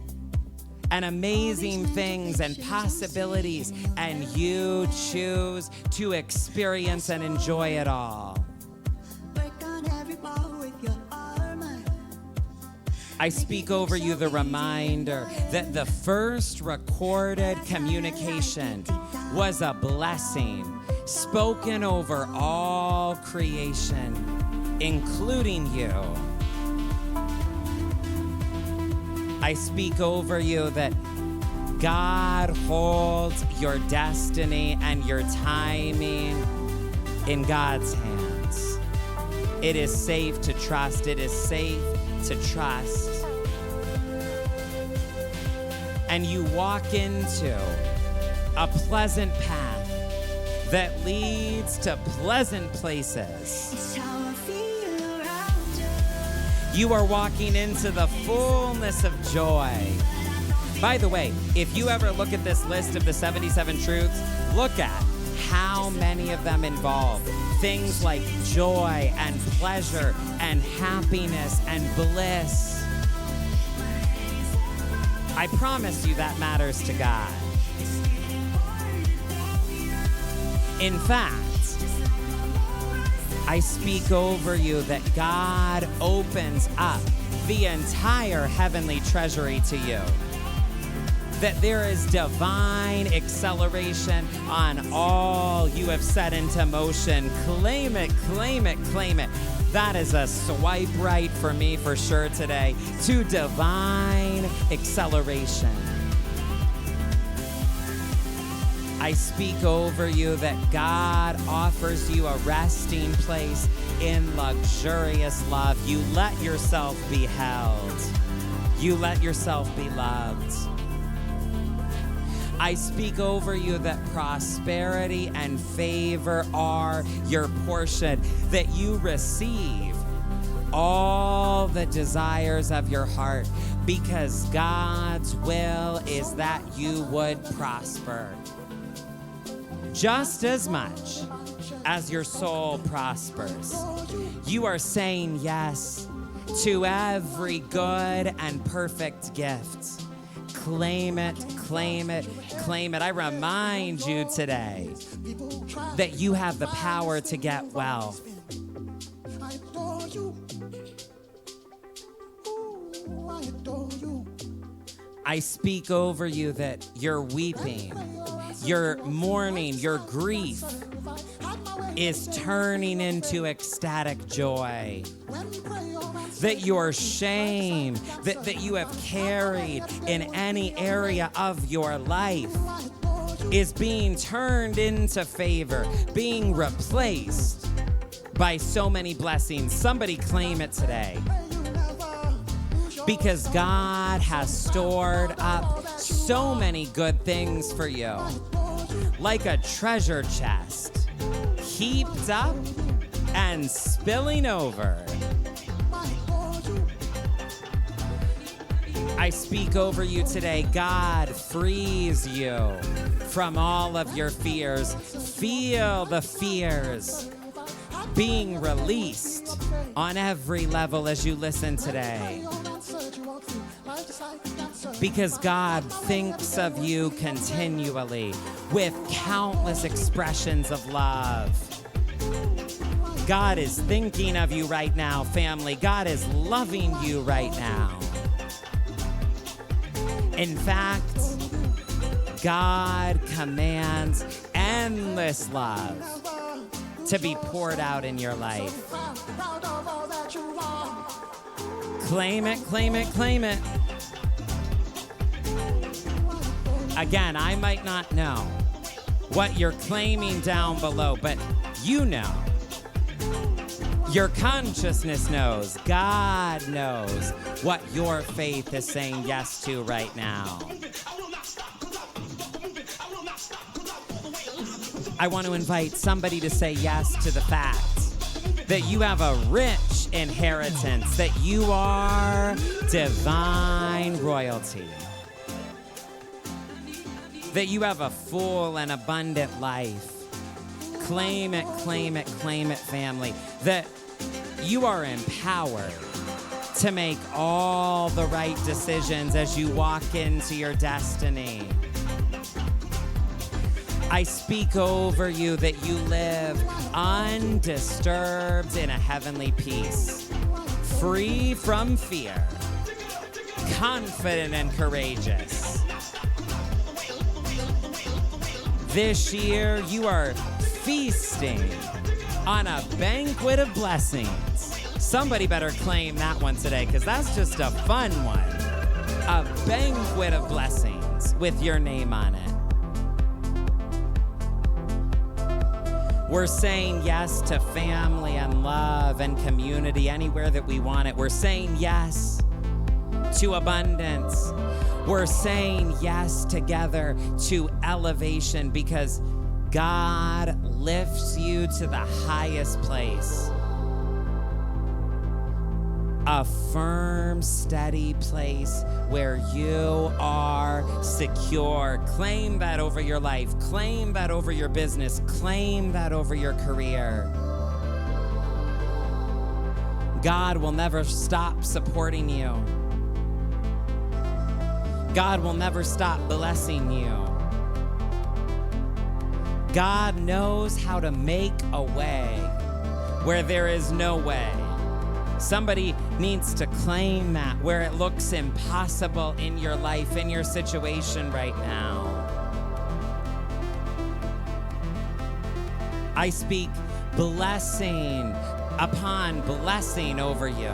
and amazing things and possibilities, and you choose to experience and enjoy it all. I speak over you the reminder that the first recorded communication was a blessing spoken over all creation, including you. I speak over you that God holds your destiny and your timing in God's hands. It is safe to trust. It is safe to trust. And you walk into a pleasant path that leads to pleasant places. You are walking into the fullness of joy. By the way, if you ever look at this list of the 77 truths, look at how many of them involve things like joy and pleasure and happiness and bliss. I promise you that matters to God. In fact, I speak over you that God opens up the entire heavenly treasury to you. That there is divine acceleration on all you have set into motion. Claim it, claim it, claim it. That is a swipe right for me for sure today, to divine acceleration. I speak over you that God offers you a resting place in luxurious love. You let yourself be held. You let yourself be loved. I speak over you that prosperity and favor are your portion, that you receive all the desires of your heart, because God's will is that you would prosper just as much as your soul prospers. You are saying yes to every good and perfect gift. Claim it, claim it, claim it. I remind you today that you have the power to get wealth. I adore you. Ooh, I adore you. I speak over you that your weeping, your mourning, your grief is turning into ecstatic joy. That your shame that you have carried in any area of your life is being turned into favor, being replaced by so many blessings. Somebody claim it today. Because God has stored up so many good things for you. Like a treasure chest, heaped up and spilling over. I speak over you today. God frees you from all of your fears. Feel the fears being released on every level as you listen today. Because God thinks of you continually with countless expressions of love. God is thinking of you right now, family. God is loving you right now. In fact, God commands endless love to be poured out in your life. Claim it, claim it, claim it. Again, I might not know what you're claiming down below, but you know. Your consciousness knows. God knows what your faith is saying yes to right now. I want to invite somebody to say yes to the fact that you have a rich inheritance, that you are divine royalty, that you have a full and abundant life. Claim it, claim it, claim it, family, that you are empowered to make all the right decisions as you walk into your destiny. I speak over you that you live undisturbed in a heavenly peace, free from fear, confident and courageous. This year, you are feasting on a banquet of blessings. Somebody better claim that one today, because that's just a fun one. A banquet of blessings with your name on it. We're saying yes to family and love and community anywhere that we want it. We're saying yes to abundance. We're saying yes together to elevation, because God lifts you to the highest place. A firm, steady place where you are secure. Claim that over your life. Claim that over your business. Claim that over your career. God will never stop supporting you. God will never stop blessing you. God knows how to make a way where there is no way. Somebody needs to claim that where it looks impossible in your life, in your situation right now. I speak blessing upon blessing over you.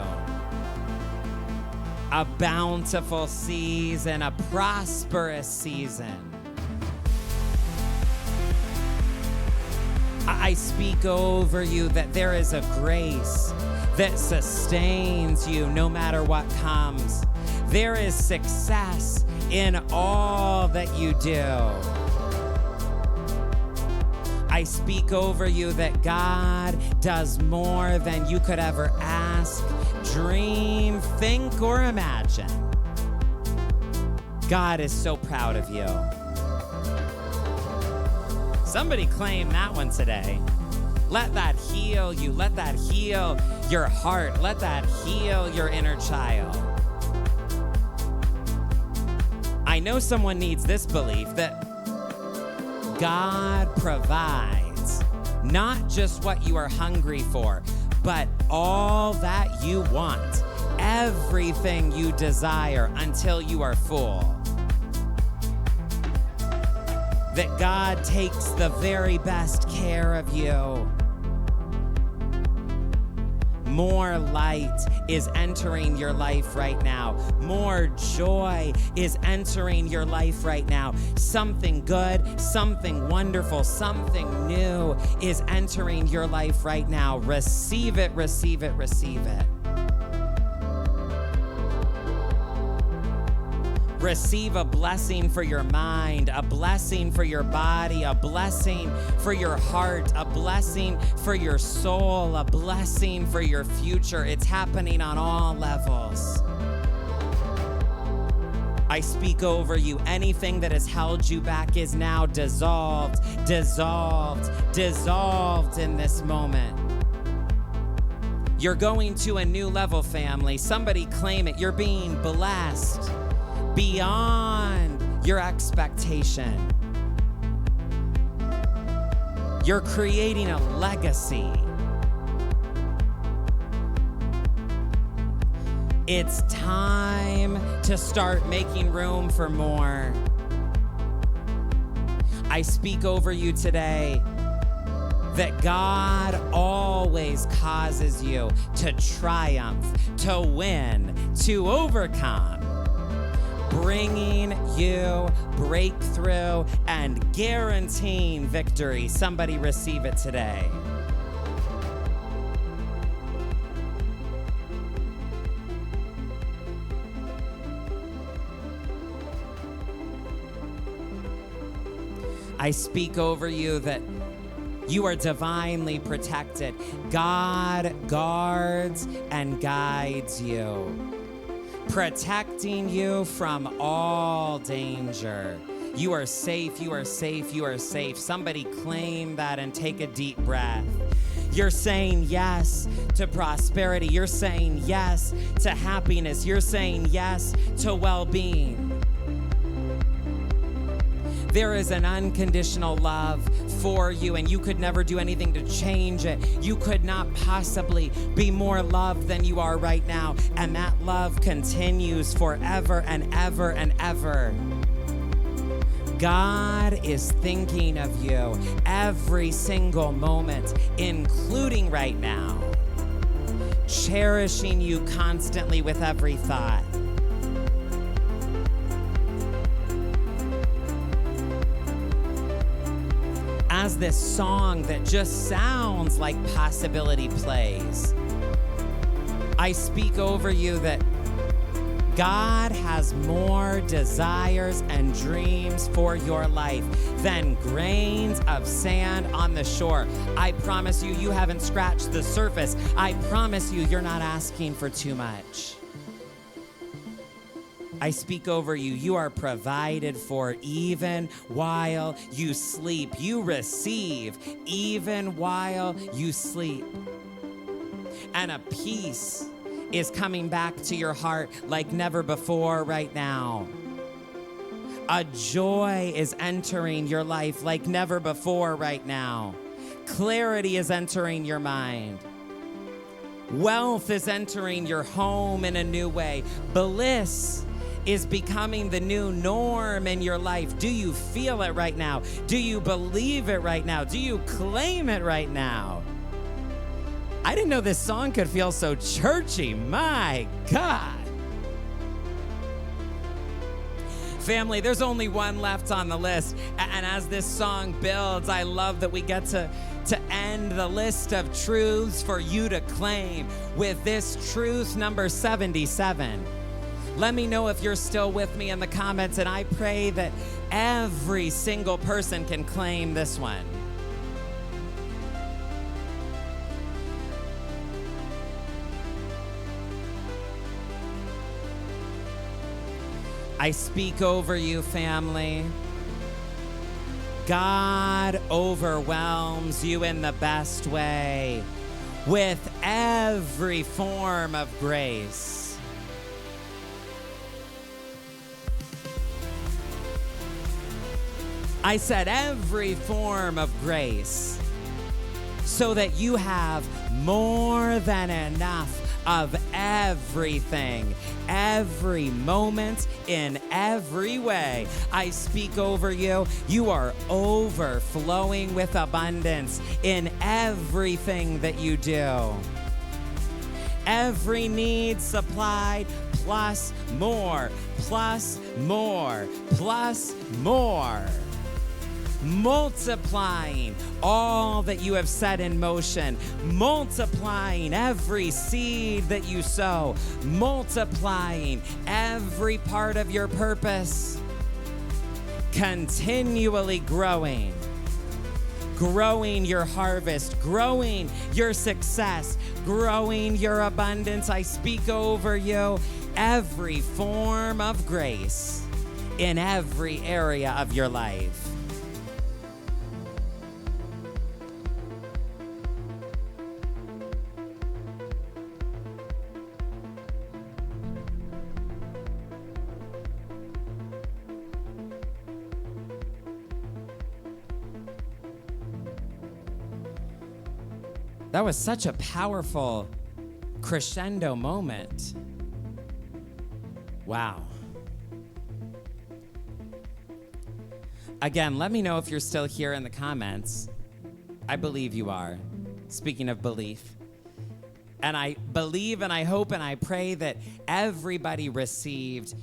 A bountiful season, a prosperous season. I speak over you that there is a grace that sustains you no matter what comes. There is success in all that you do. I speak over you that God does more than you could ever ask, dream, think, or imagine. God is so proud of you. Somebody claim that one today. Let that heal you. Let that heal your heart. Let that heal your inner child. I know someone needs this belief that God provides not just what you are hungry for, but all that you want, everything you desire until you are full. that God takes the very best care of you. More light is entering your life right now. More joy is entering your life right now. Something good, something wonderful, something new is entering your life right now. Receive it, receive it, receive it. Receive a blessing for your mind, a blessing for your body, a blessing for your heart, a blessing for your soul, a blessing for your future. It's happening on all levels. I speak over you. Anything that has held you back is now dissolved, dissolved, dissolved in this moment. You're going to a new level, family. Somebody claim it. You're being blessed beyond your expectation. You're creating a legacy. It's time to start making room for more. I speak over you today that God always causes you to triumph, to win, to overcome, bringing you breakthrough and guaranteeing victory. Somebody receive it today. I speak over you that you are divinely protected. God guards and guides you, protecting you from all danger. You are safe, you are safe, you are safe. Somebody claim that and take a deep breath. You're saying yes to prosperity. You're saying yes to happiness. You're saying yes to well-being. There is an unconditional love for you, and you could never do anything to change it. You could not possibly be more loved than you are right now, and that love continues forever and ever and ever. God is thinking of you every single moment, including right now, cherishing you constantly with every thought. As this song that just sounds like possibility plays, I speak over you that God has more desires and dreams for your life than grains of sand on the shore. I promise you, you haven't scratched the surface. I promise you, you're not asking for too much. I speak over you. You are provided for even while you sleep. You receive even while you sleep. And a peace is coming back to your heart like never before right now. A joy is entering your life like never before right now. Clarity is entering your mind. Wealth is entering your home in a new way. Bliss is becoming the new norm in your life. Do you feel it right now? Do you believe it right now? Do you claim it right now? I didn't know this song could feel so churchy. My God. Family, there's only one left on the list. And as this song builds, I love that we get to end the list of truths for you to claim with this truth number 77. Let me know if you're still with me in the comments, and I pray that every single person can claim this one. I speak over you, family. God overwhelms you in the best way with every form of grace. I said every form of grace, so that you have more than enough of everything, every moment, in every way. I speak over you. You are overflowing with abundance in everything that you do. Every need supplied, plus more, plus more, plus more. Multiplying all that you have set in motion, multiplying every seed that you sow, multiplying every part of your purpose, continually growing. Growing your harvest, growing your success, growing your abundance. I speak over you every form of grace in every area of your life. That was such a powerful crescendo moment. Wow. Again, let me know if you're still here in the comments. I believe you are. Speaking of belief. And I believe and I hope and I pray that everybody received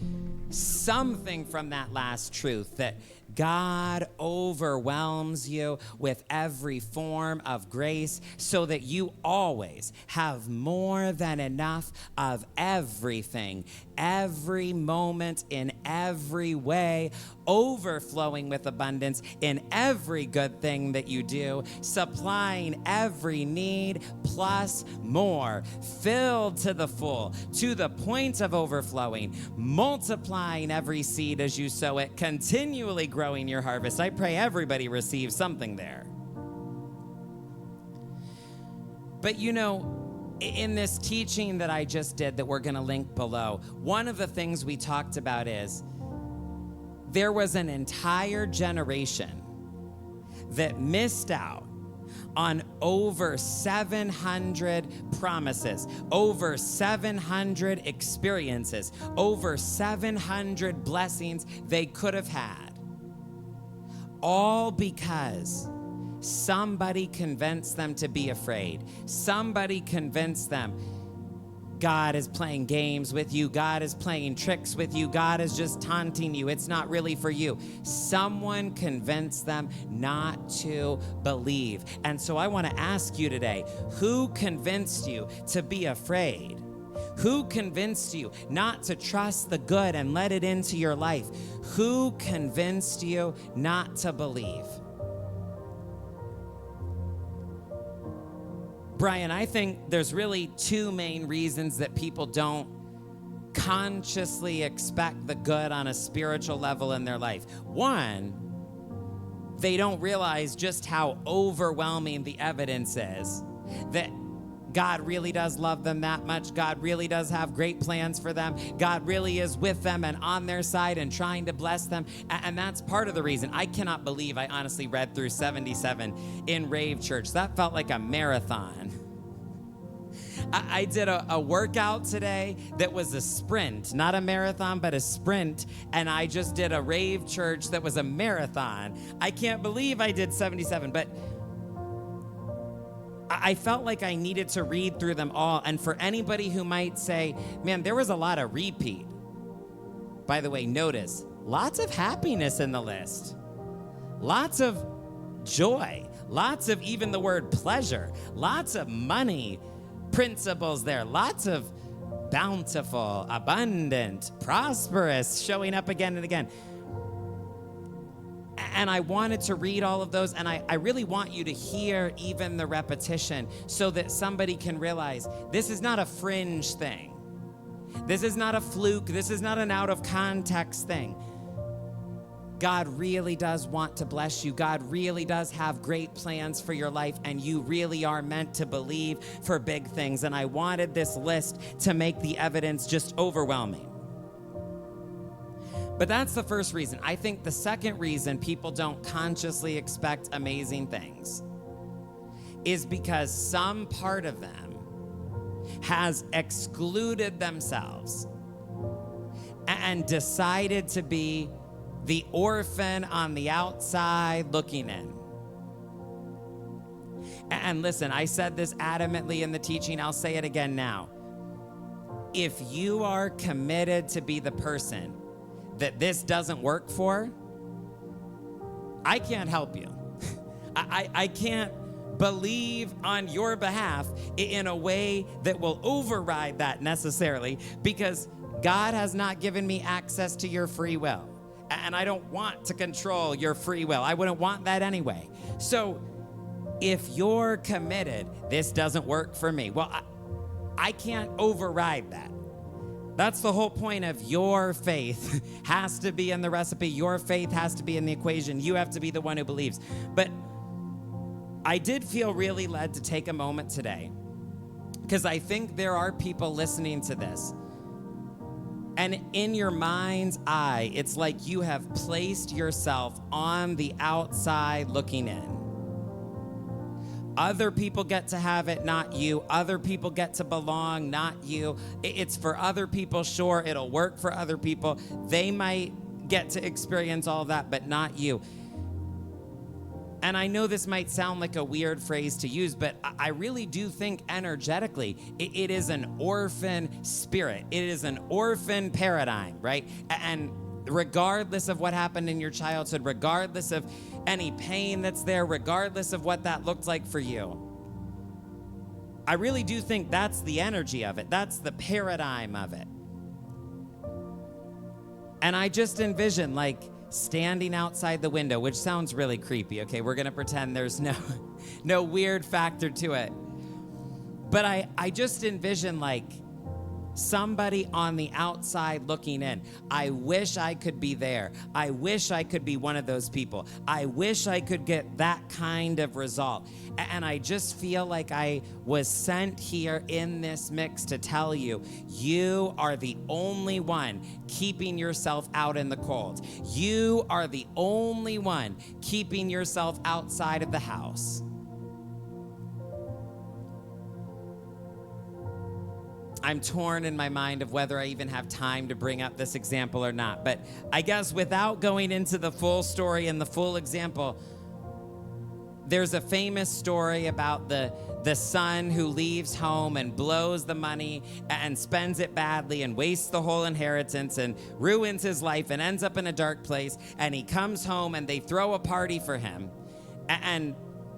something from that last truth, that God overwhelms you with every form of grace so that you always have more than enough of everything, every moment, in every way, overflowing with abundance in every good thing that you do, supplying every need plus more, filled to the full, to the point of overflowing, multiplying every seed as you sow it, continually growing your harvest. I pray everybody receives something there. But you know, in this teaching that I just did that we're going to link below, one of the things we talked about is there was an entire generation that missed out on over 700 promises, over 700 experiences, over 700 blessings they could have had, all because somebody convinced them to be afraid. Somebody convinced them God is playing games with you. God is playing tricks with you. God is just taunting you. It's not really for you. Someone convinced them not to believe. And so I want to ask you today, who convinced you to be afraid? Who convinced you not to trust the good and let it into your life? Who convinced you not to believe? Brian, I think there's really two main reasons that people don't consciously expect the good on a spiritual level in their life. One, they don't realize just how overwhelming the evidence is that God really does love them that much. God really does have great plans for them. God really is with them and on their side and trying to bless them. And that's part of the reason. I cannot believe I honestly read through 77 in RAVE Church. That felt like a marathon. I did a workout today that was a sprint, not a marathon, but a sprint. And I just did a RAVE Church that was a marathon. I can't believe I did 77, but I felt like I needed to read through them all. And for anybody who might say, man, there was a lot of repeat. By the way, notice, lots of happiness in the list. Lots of joy. Lots of even the word pleasure. Lots of money principles there. Lots of bountiful, abundant, prosperous showing up again and again. And I wanted to read all of those, and I really want you to hear even the repetition so that somebody can realize this is not a fringe thing. This is not a fluke. This is not an out of context thing. God really does want to bless you. God really does have great plans for your life, and you really are meant to believe for big things. And I wanted this list to make the evidence just overwhelming. But that's the first reason. I think the second reason people don't consciously expect amazing things is because some part of them has excluded themselves and decided to be the orphan on the outside looking in. And listen, I said this adamantly in the teaching. I'll say it again now. If you are committed to be the person that this doesn't work for, I can't help you. I can't believe on your behalf in a way that will override that necessarily, because God has not given me access to your free will. And I don't want to control your free will. I wouldn't want that anyway. So if you're committed, this doesn't work for me. Well, I can't override that. That's the whole point of your faith has to be in the recipe. Your faith has to be in the equation. You have to be the one who believes. But I did feel really led to take a moment today, because I think there are people listening to this, and in your mind's eye, it's like you have placed yourself on the outside looking in. Other people get to have it, not you. Other people get to belong, not you. It's for other people, sure, it'll work for other people. They might get to experience all of that, but not you. And I know this might sound like a weird phrase to use, but I really do think energetically, it is an orphan spirit. It is an orphan paradigm, right? And regardless of what happened in your childhood, regardless of any pain that's there, regardless of what that looked like for you, I really do think that's the energy of it. That's the paradigm of it. And I just envision like standing outside the window, which sounds really creepy. Okay, we're gonna pretend there's no weird factor to it. But I just envision like somebody on the outside looking in. I wish I could be there. I wish I could be one of those people. I wish I could get that kind of result. And I just feel like I was sent here in this mix to tell you, you are the only one keeping yourself out in the cold. You are the only one keeping yourself outside of the house. I'm torn in my mind of whether I even have time to bring up this example or not. But I guess without going into the full story and the full example, there's a famous story about the son who leaves home and blows the money and spends it badly and wastes the whole inheritance and ruins his life and ends up in a dark place. And he comes home and they throw a party for him. And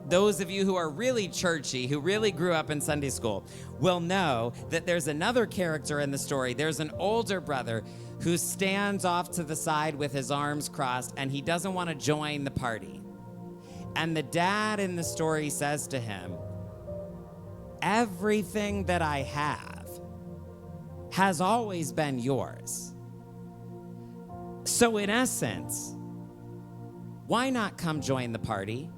those of you who are really churchy, who really grew up in Sunday school, will know that there's another character in the story. There's an older brother who stands off to the side with his arms crossed, and he doesn't want to join the party. And the dad in the story says to him, "Everything that I have has always been yours. So in essence, why not come join the party?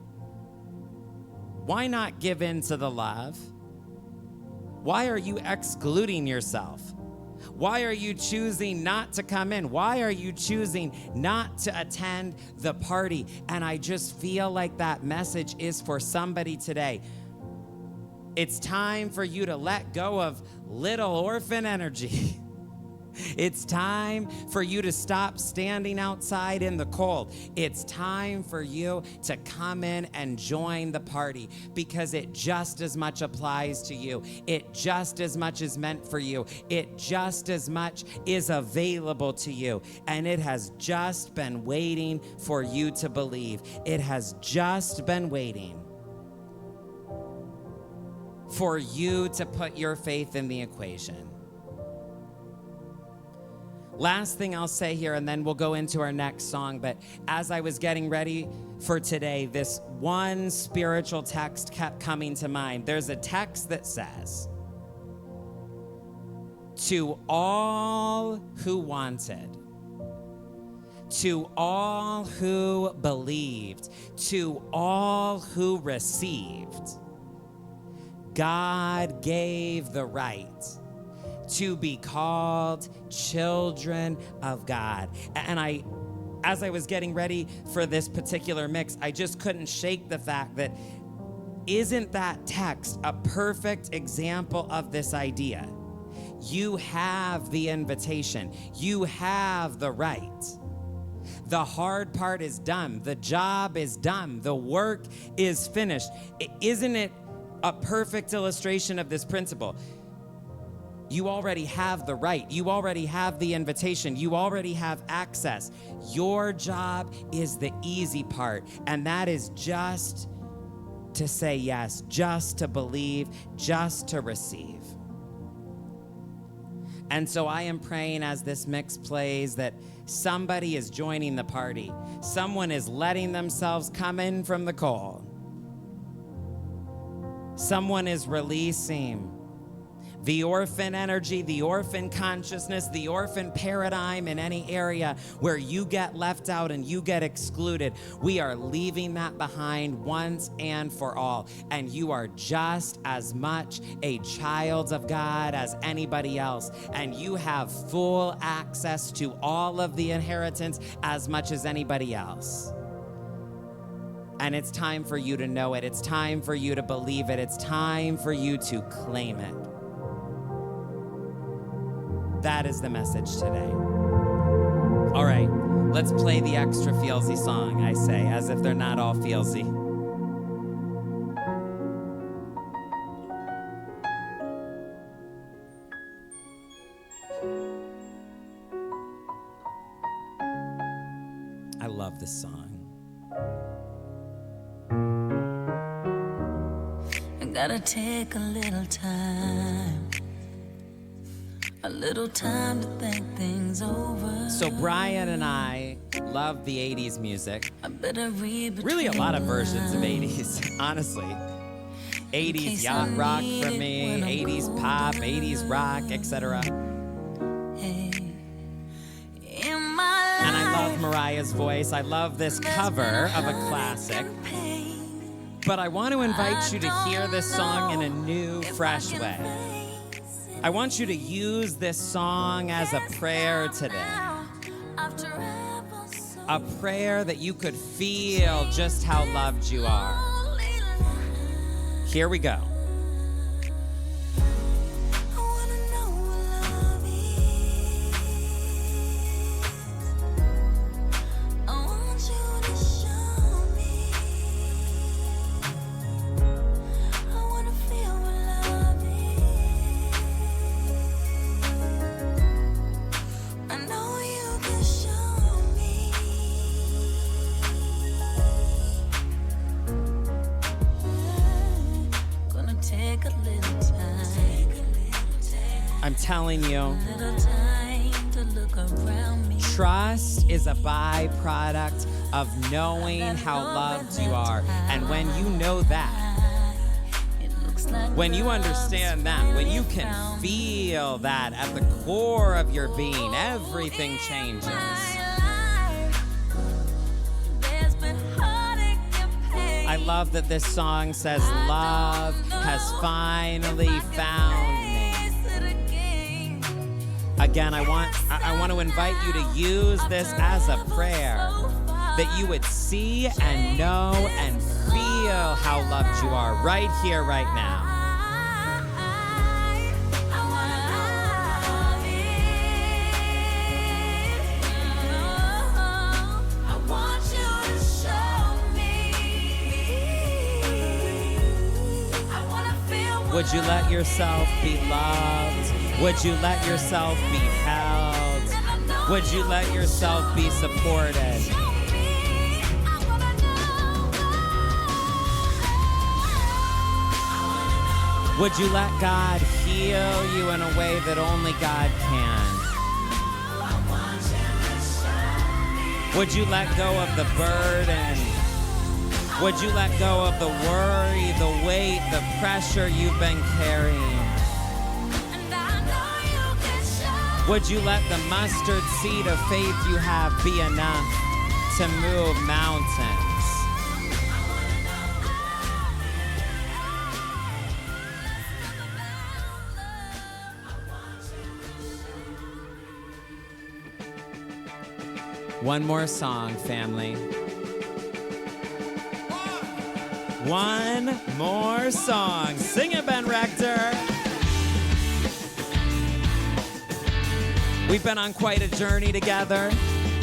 Why not give in to the love? Why are you excluding yourself? Why are you choosing not to come in? Why are you choosing not to attend the party?" And I just feel like that message is for somebody today. It's time for you to let go of little orphan energy. It's time for you to stop standing outside in the cold. It's time for you to come in and join the party, because it just as much applies to you. It just as much is meant for you. It just as much is available to you. And it has just been waiting for you to believe. It has just been waiting for you to put your faith in the equation. Last thing I'll say here, and then we'll go into our next song. But as I was getting ready for today, this one spiritual text kept coming to mind. There's a text that says, "To all who wanted, to all who believed, to all who received, God gave the right to be called children of God." And as I was getting ready for this particular mix, I just couldn't shake the fact that isn't that text a perfect example of this idea? You have the invitation. You have the right. The hard part is done. The job is done. The work is finished. Isn't it a perfect illustration of this principle? You already have the right. You already have the invitation. You already have access. Your job is the easy part, and that is just to say yes, just to believe, just to receive. And so I am praying as this mix plays that somebody is joining the party. Someone is letting themselves come in from the cold. Someone is releasing the orphan energy, the orphan consciousness, the orphan paradigm in any area where you get left out and you get excluded. We are leaving that behind once and for all. And you are just as much a child of God as anybody else. And you have full access to all of the inheritance as much as anybody else. And it's time for you to know it. It's time for you to believe it. It's time for you to claim it. That is the message today. All right, let's play the extra feelsy song, I say, as if they're not all feelsy. I love this song. I gotta take a little time. A little time to think things over. So Brian and I love the 80s music. I better read really a lot of versions of 80s, honestly. 80s yacht rock for me, 80s pop, 80s rock, etc. And I love Mariah's voice. I love this cover of a classic. But I want to invite you to hear this song in a new, fresh way. I want you to use this song as a prayer today. A prayer that you could feel just how loved you are. Here we go. I'm telling you, trust is a byproduct of knowing how loved you are. And when you know that, when you understand that, when you can feel that at the core of your being, everything changes. I love that this song says, love has finally found me. Again, I want to invite you to use this as a prayer, that you would see and know and feel how loved you are right here, right now. Would you let yourself be loved? Would you let yourself be held? Would you let yourself be supported? Would you let God heal you in a way that only God can? Would you let go of the burden? Would you let go of the worry, the weight, the pressure you've been carrying? Would you let the mustard seed of faith you have be enough to move mountains? One more song, family. One more song. Sing it, Ben Rector. We've been on quite a journey together.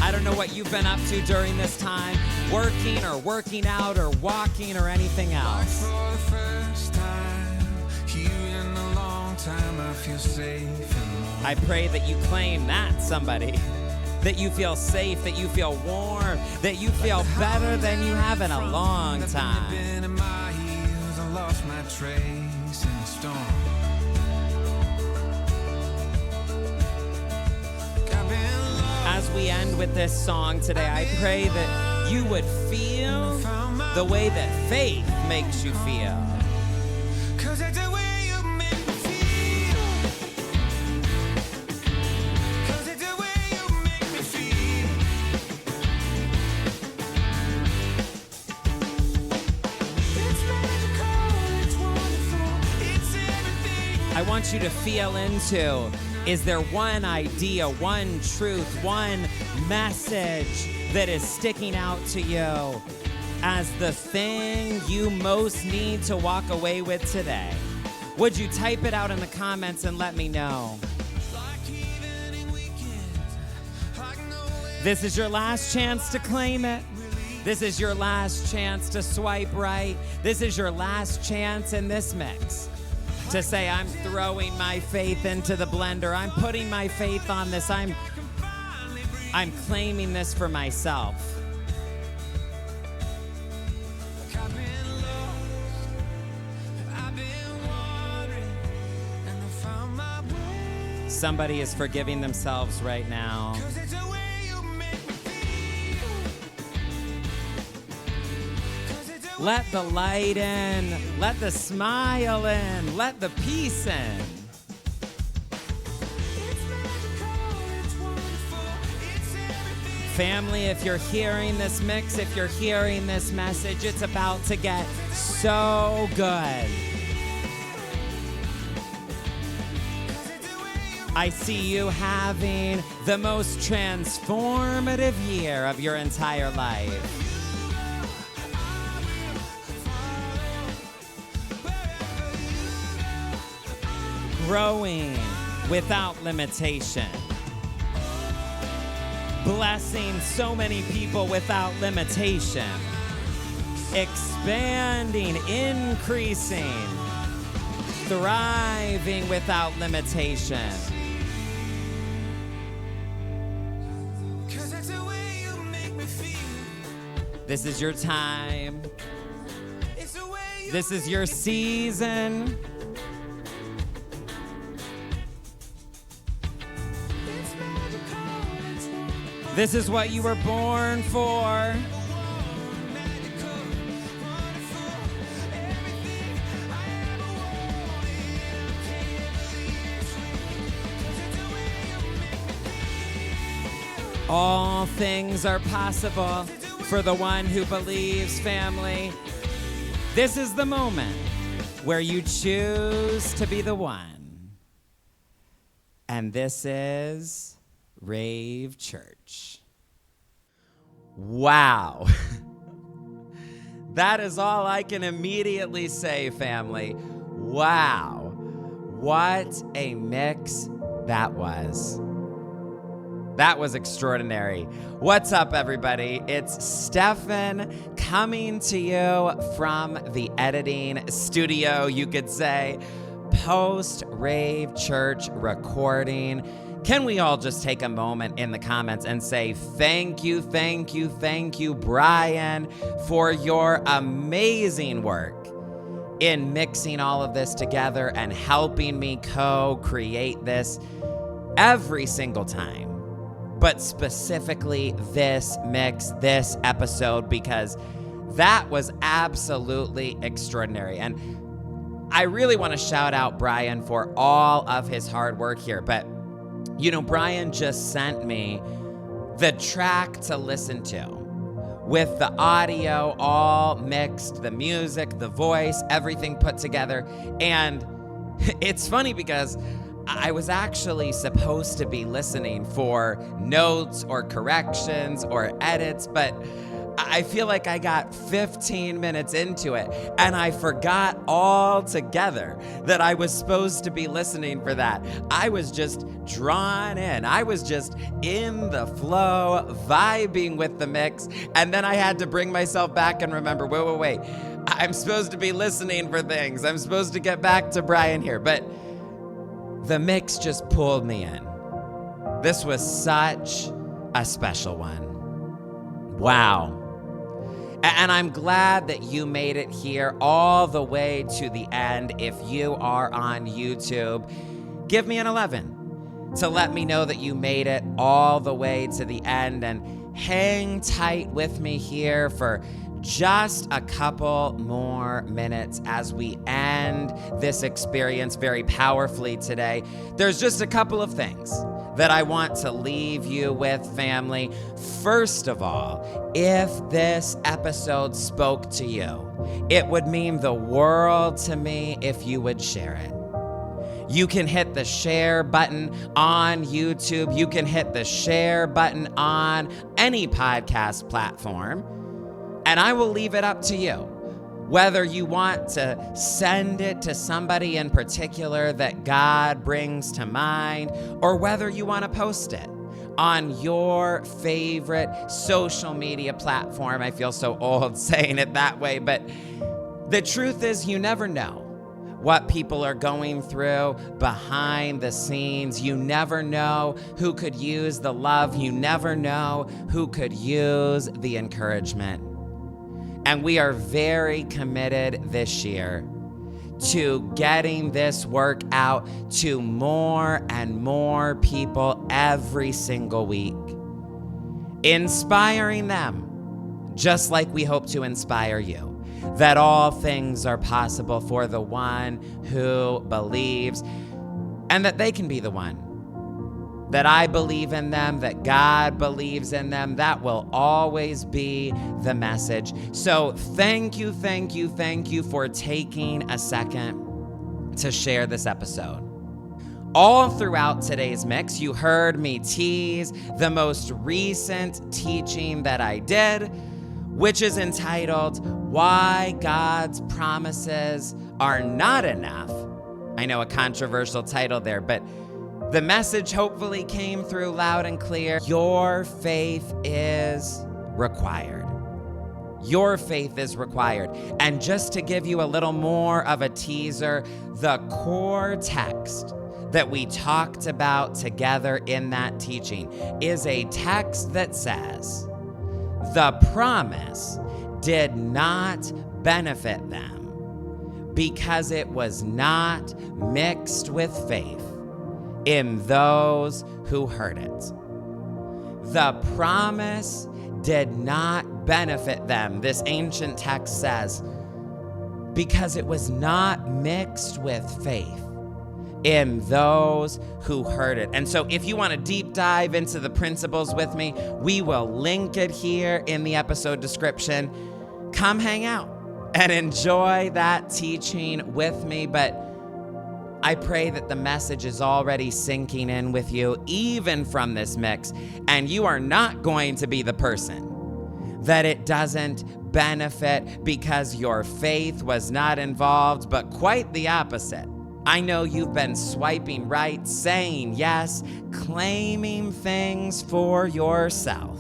I don't know what you've been up to during this time, working or working out or walking or anything else. For the first time, here in a long time, I feel safe and warm. I pray that you claim that, somebody. That you feel safe, that you feel warm, that you feel better than you have in a long time. Been in my heels, I lost my trace in the storm. As we end with this song today, I pray that you would feel the way that faith makes you feel. 'Cause it's the way you make me feel. 'Cause it's the way you make me feel. It's magical, it's wonderful, it's everything. I want you to feel into, is there one idea, one truth, one message that is sticking out to you as the thing you most need to walk away with today? Would you type it out in the comments and let me know? This is your last chance to claim it. This is your last chance to swipe right. This is your last chance in this mix to say, I'm throwing my faith into the blender. I'm putting my faith on this. I'm claiming this for myself. Somebody is forgiving themselves right now. Let the light in. Let the smile in. Let the peace in. Family, if you're hearing this mix, if you're hearing this message, it's about to get so good. I see you having the most transformative year of your entire life. Growing without limitation. Blessing so many people without limitation. Expanding, increasing, thriving without limitation. This is your time. This is your season. This is what you were born for. All things are possible for the one who believes, family. This is the moment where you choose to be the one. And this is Rave Church. Wow. That is all I can immediately say, family. Wow. What a mix that was. That was extraordinary. What's up, everybody? It's Stefan coming to you from the editing studio, you could say, post-Rave Church recording. Can we all just take a moment in the comments and say thank you, Brian, for your amazing work in mixing all of this together and helping me co-create this every single time. But specifically this mix, this episode, because that was absolutely extraordinary. And I really want to shout out Brian for all of his hard work here. But, you know, Brian just sent me the track to listen to with the audio all mixed, the music, the voice, everything put together. And it's funny because I was actually supposed to be listening for notes or corrections or edits, but I feel like I got 15 minutes into it and I forgot altogether that I was supposed to be listening for that. I was just drawn in. I was just in the flow, vibing with the mix. And then I had to bring myself back and remember, wait. I'm supposed to be listening for things. I'm supposed to get back to Brian here. But the mix just pulled me in. This was such a special one. Wow. And I'm glad that you made it here all the way to the end. If you are on YouTube, give me an 11 to let me know that you made it all the way to the end, and hang tight with me here for just a couple more minutes as we end this experience very powerfully today. There's just a couple of things that I want to leave you with, family. First of all, if this episode spoke to you, it would mean the world to me if you would share it. You can hit the share button on YouTube. You can hit the share button on any podcast platform. And I will leave it up to you, whether you want to send it to somebody in particular that God brings to mind, or whether you want to post it on your favorite social media platform. I feel so old saying it that way, but the truth is you never know what people are going through behind the scenes. You never know who could use the love. You never know who could use the encouragement. And we are very committed this year to getting this work out to more and more people every single week, inspiring them just like we hope to inspire you, that all things are possible for the one who believes, and that they can be the one. That I believe in them, that God believes in them. That will always be the message. So thank you for taking a second to share this episode. All throughout today's mix, you heard me tease the most recent teaching that I did, which is entitled, Why God's Promises Are Not Enough. I know, a controversial title there, but the message hopefully came through loud and clear. Your faith is required. Your faith is required. And just to give you a little more of a teaser, the core text that we talked about together in that teaching is a text that says, the promise did not benefit them because it was not mixed with faith in those who heard it. The promise did not benefit them, this ancient text says, because it was not mixed with faith in those who heard it. And so if you want to deep dive into the principles with me, we will link it here in the episode description. Come hang out and enjoy that teaching with me. But I pray that the message is already sinking in with you, even from this mix, and you are not going to be the person that it doesn't benefit because your faith was not involved, but quite the opposite. I know you've been swiping right, saying yes, claiming things for yourself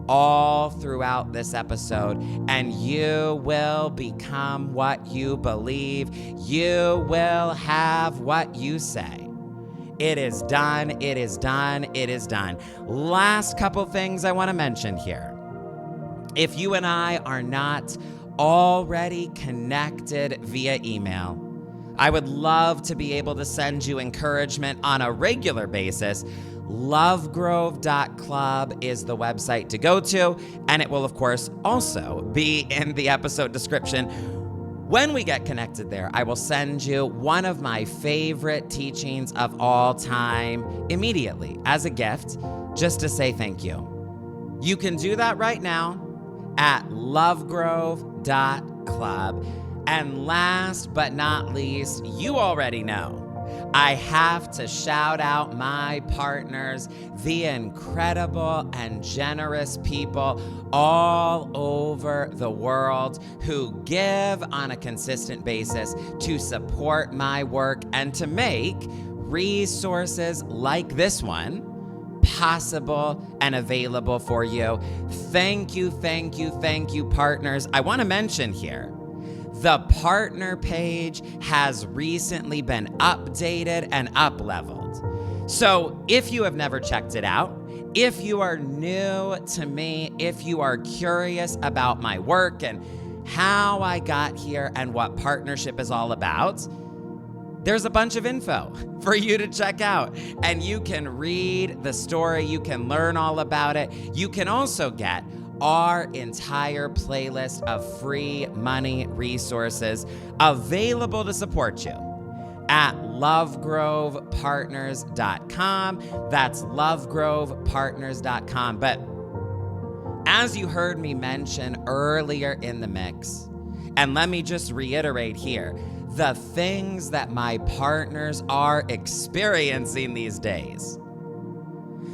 all throughout this episode, and you will become what you believe. You will have what you say. It is done, it is done, it is done. Last couple things I want to mention here. If you and I are not already connected via email, I would love to be able to send you encouragement on a regular basis. Lovegrove.club is the website to go to, and it will, of course, also be in the episode description. When we get connected there, I will send you one of my favorite teachings of all time immediately as a gift, just to say thank you. You can do that right now at lovegrove.club. And last but not least, you already know, I have to shout out my partners, the incredible and generous people all over the world who give on a consistent basis to support my work and to make resources like this one possible and available for you. Thank you, thank you, thank you, partners. I want to mention here, the partner page has recently been updated and up-leveled. So if you have never checked it out, if you are new to me, if you are curious about my work and how I got here and what partnership is all about, there's a bunch of info for you to check out. And you can read the story, you can learn all about it. You can also get our entire playlist of free money resources available to support you at lovegrovepartners.com. That's lovegrovepartners.com. But as you heard me mention earlier in the mix, and let me just reiterate here, the things that my partners are experiencing these days,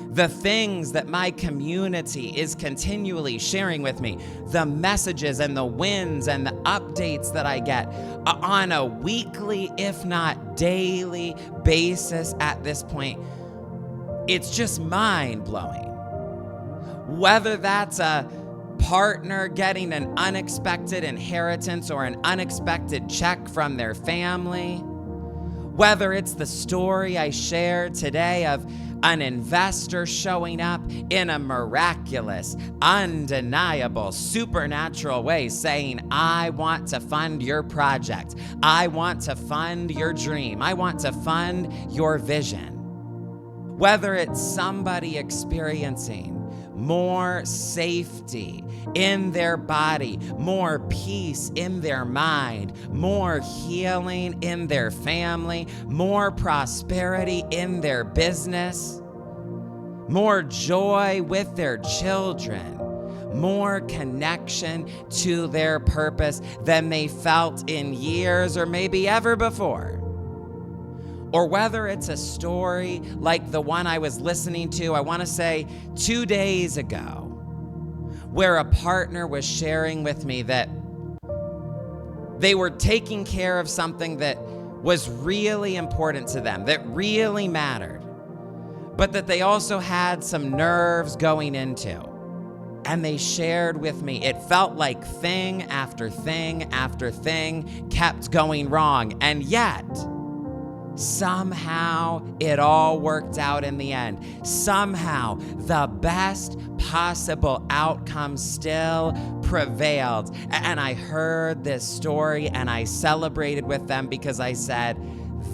the things that my community is continually sharing with me, the messages and the wins and the updates that I get on a weekly, if not daily basis at this point, it's just mind-blowing. Whether that's a partner getting an unexpected inheritance or an unexpected check from their family, whether it's the story I shared today of an investor showing up in a miraculous, undeniable, supernatural way saying, I want to fund your project. I want to fund your dream. I want to fund your vision. Whether it's somebody experiencing more safety in their body, more peace in their mind, more healing in their family, more prosperity in their business, more joy with their children, more connection to their purpose than they felt in years or maybe ever before. Or whether it's a story like the one I was listening to, I want to say 2 days ago, where a partner was sharing with me that they were taking care of something that was really important to them, that really mattered, but that they also had some nerves going into. And they shared with me, it felt like thing after thing after thing kept going wrong. And yet, somehow it all worked out in the end. Somehow the best possible outcome still prevailed. And I heard this story and I celebrated with them because I said,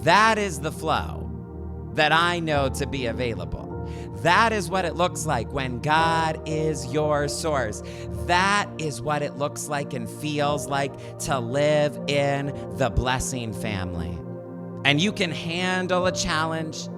that is the flow that I know to be available. That is what it looks like when God is your source. That is what it looks like and feels like to live in the blessing family. And you can handle a challenge,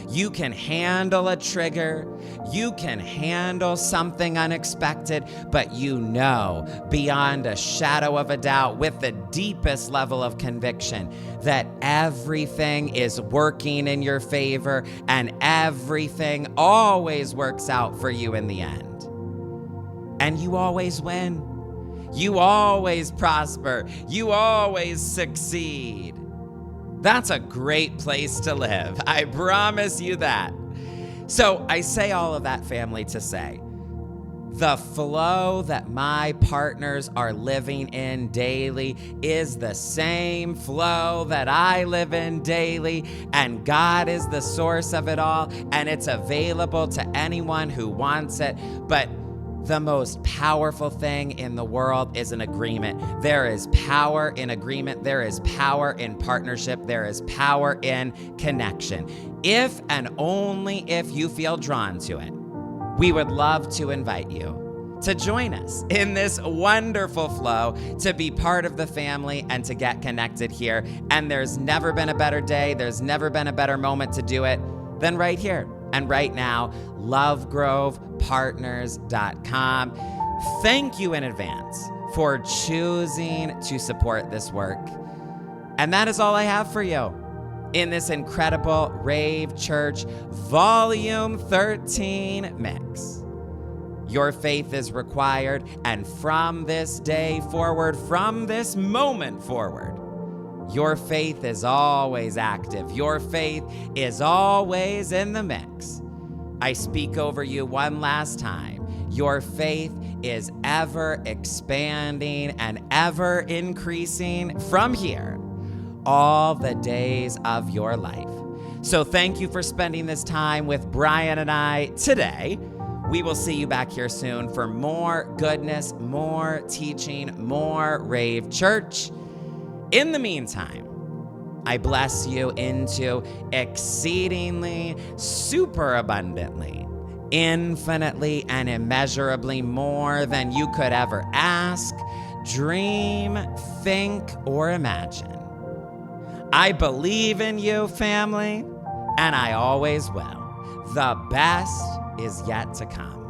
you can handle a trigger, you can handle something unexpected, but you know beyond a shadow of a doubt with the deepest level of conviction that everything is working in your favor and everything always works out for you in the end. And you always win. You always prosper. You always succeed. That's a great place to live. I promise you that. So I say all of that, family, to say, the flow that my partners are living in daily is the same flow that I live in daily, and God is the source of it all, and it's available to anyone who wants it. But the most powerful thing in the world is an agreement. There is power in agreement. There is power in partnership. There is power in connection. If and only if you feel drawn to it, we would love to invite you to join us in this wonderful flow, to be part of the family and to get connected here. And there's never been a better day. There's never been a better moment to do it than right here and right now. Lovegrovepartners.com. Thank you in advance for choosing to support this work. And that is all I have for you. in this incredible Rave Church Volume 13 mix. Your faith is required, and from this day forward, from this moment forward, your faith is always active. Your faith is always in the mix. I speak over you one last time. Your faith is ever expanding and ever increasing from here all the days of your life. So thank you for spending this time with Brian and I today. We will see you back here soon for more goodness, more teaching, more Rave Church. In the meantime, I bless you into exceedingly, super abundantly, infinitely, and immeasurably more than you could ever ask, dream, think, or imagine. I believe in you, family, and I always will. The best is yet to come.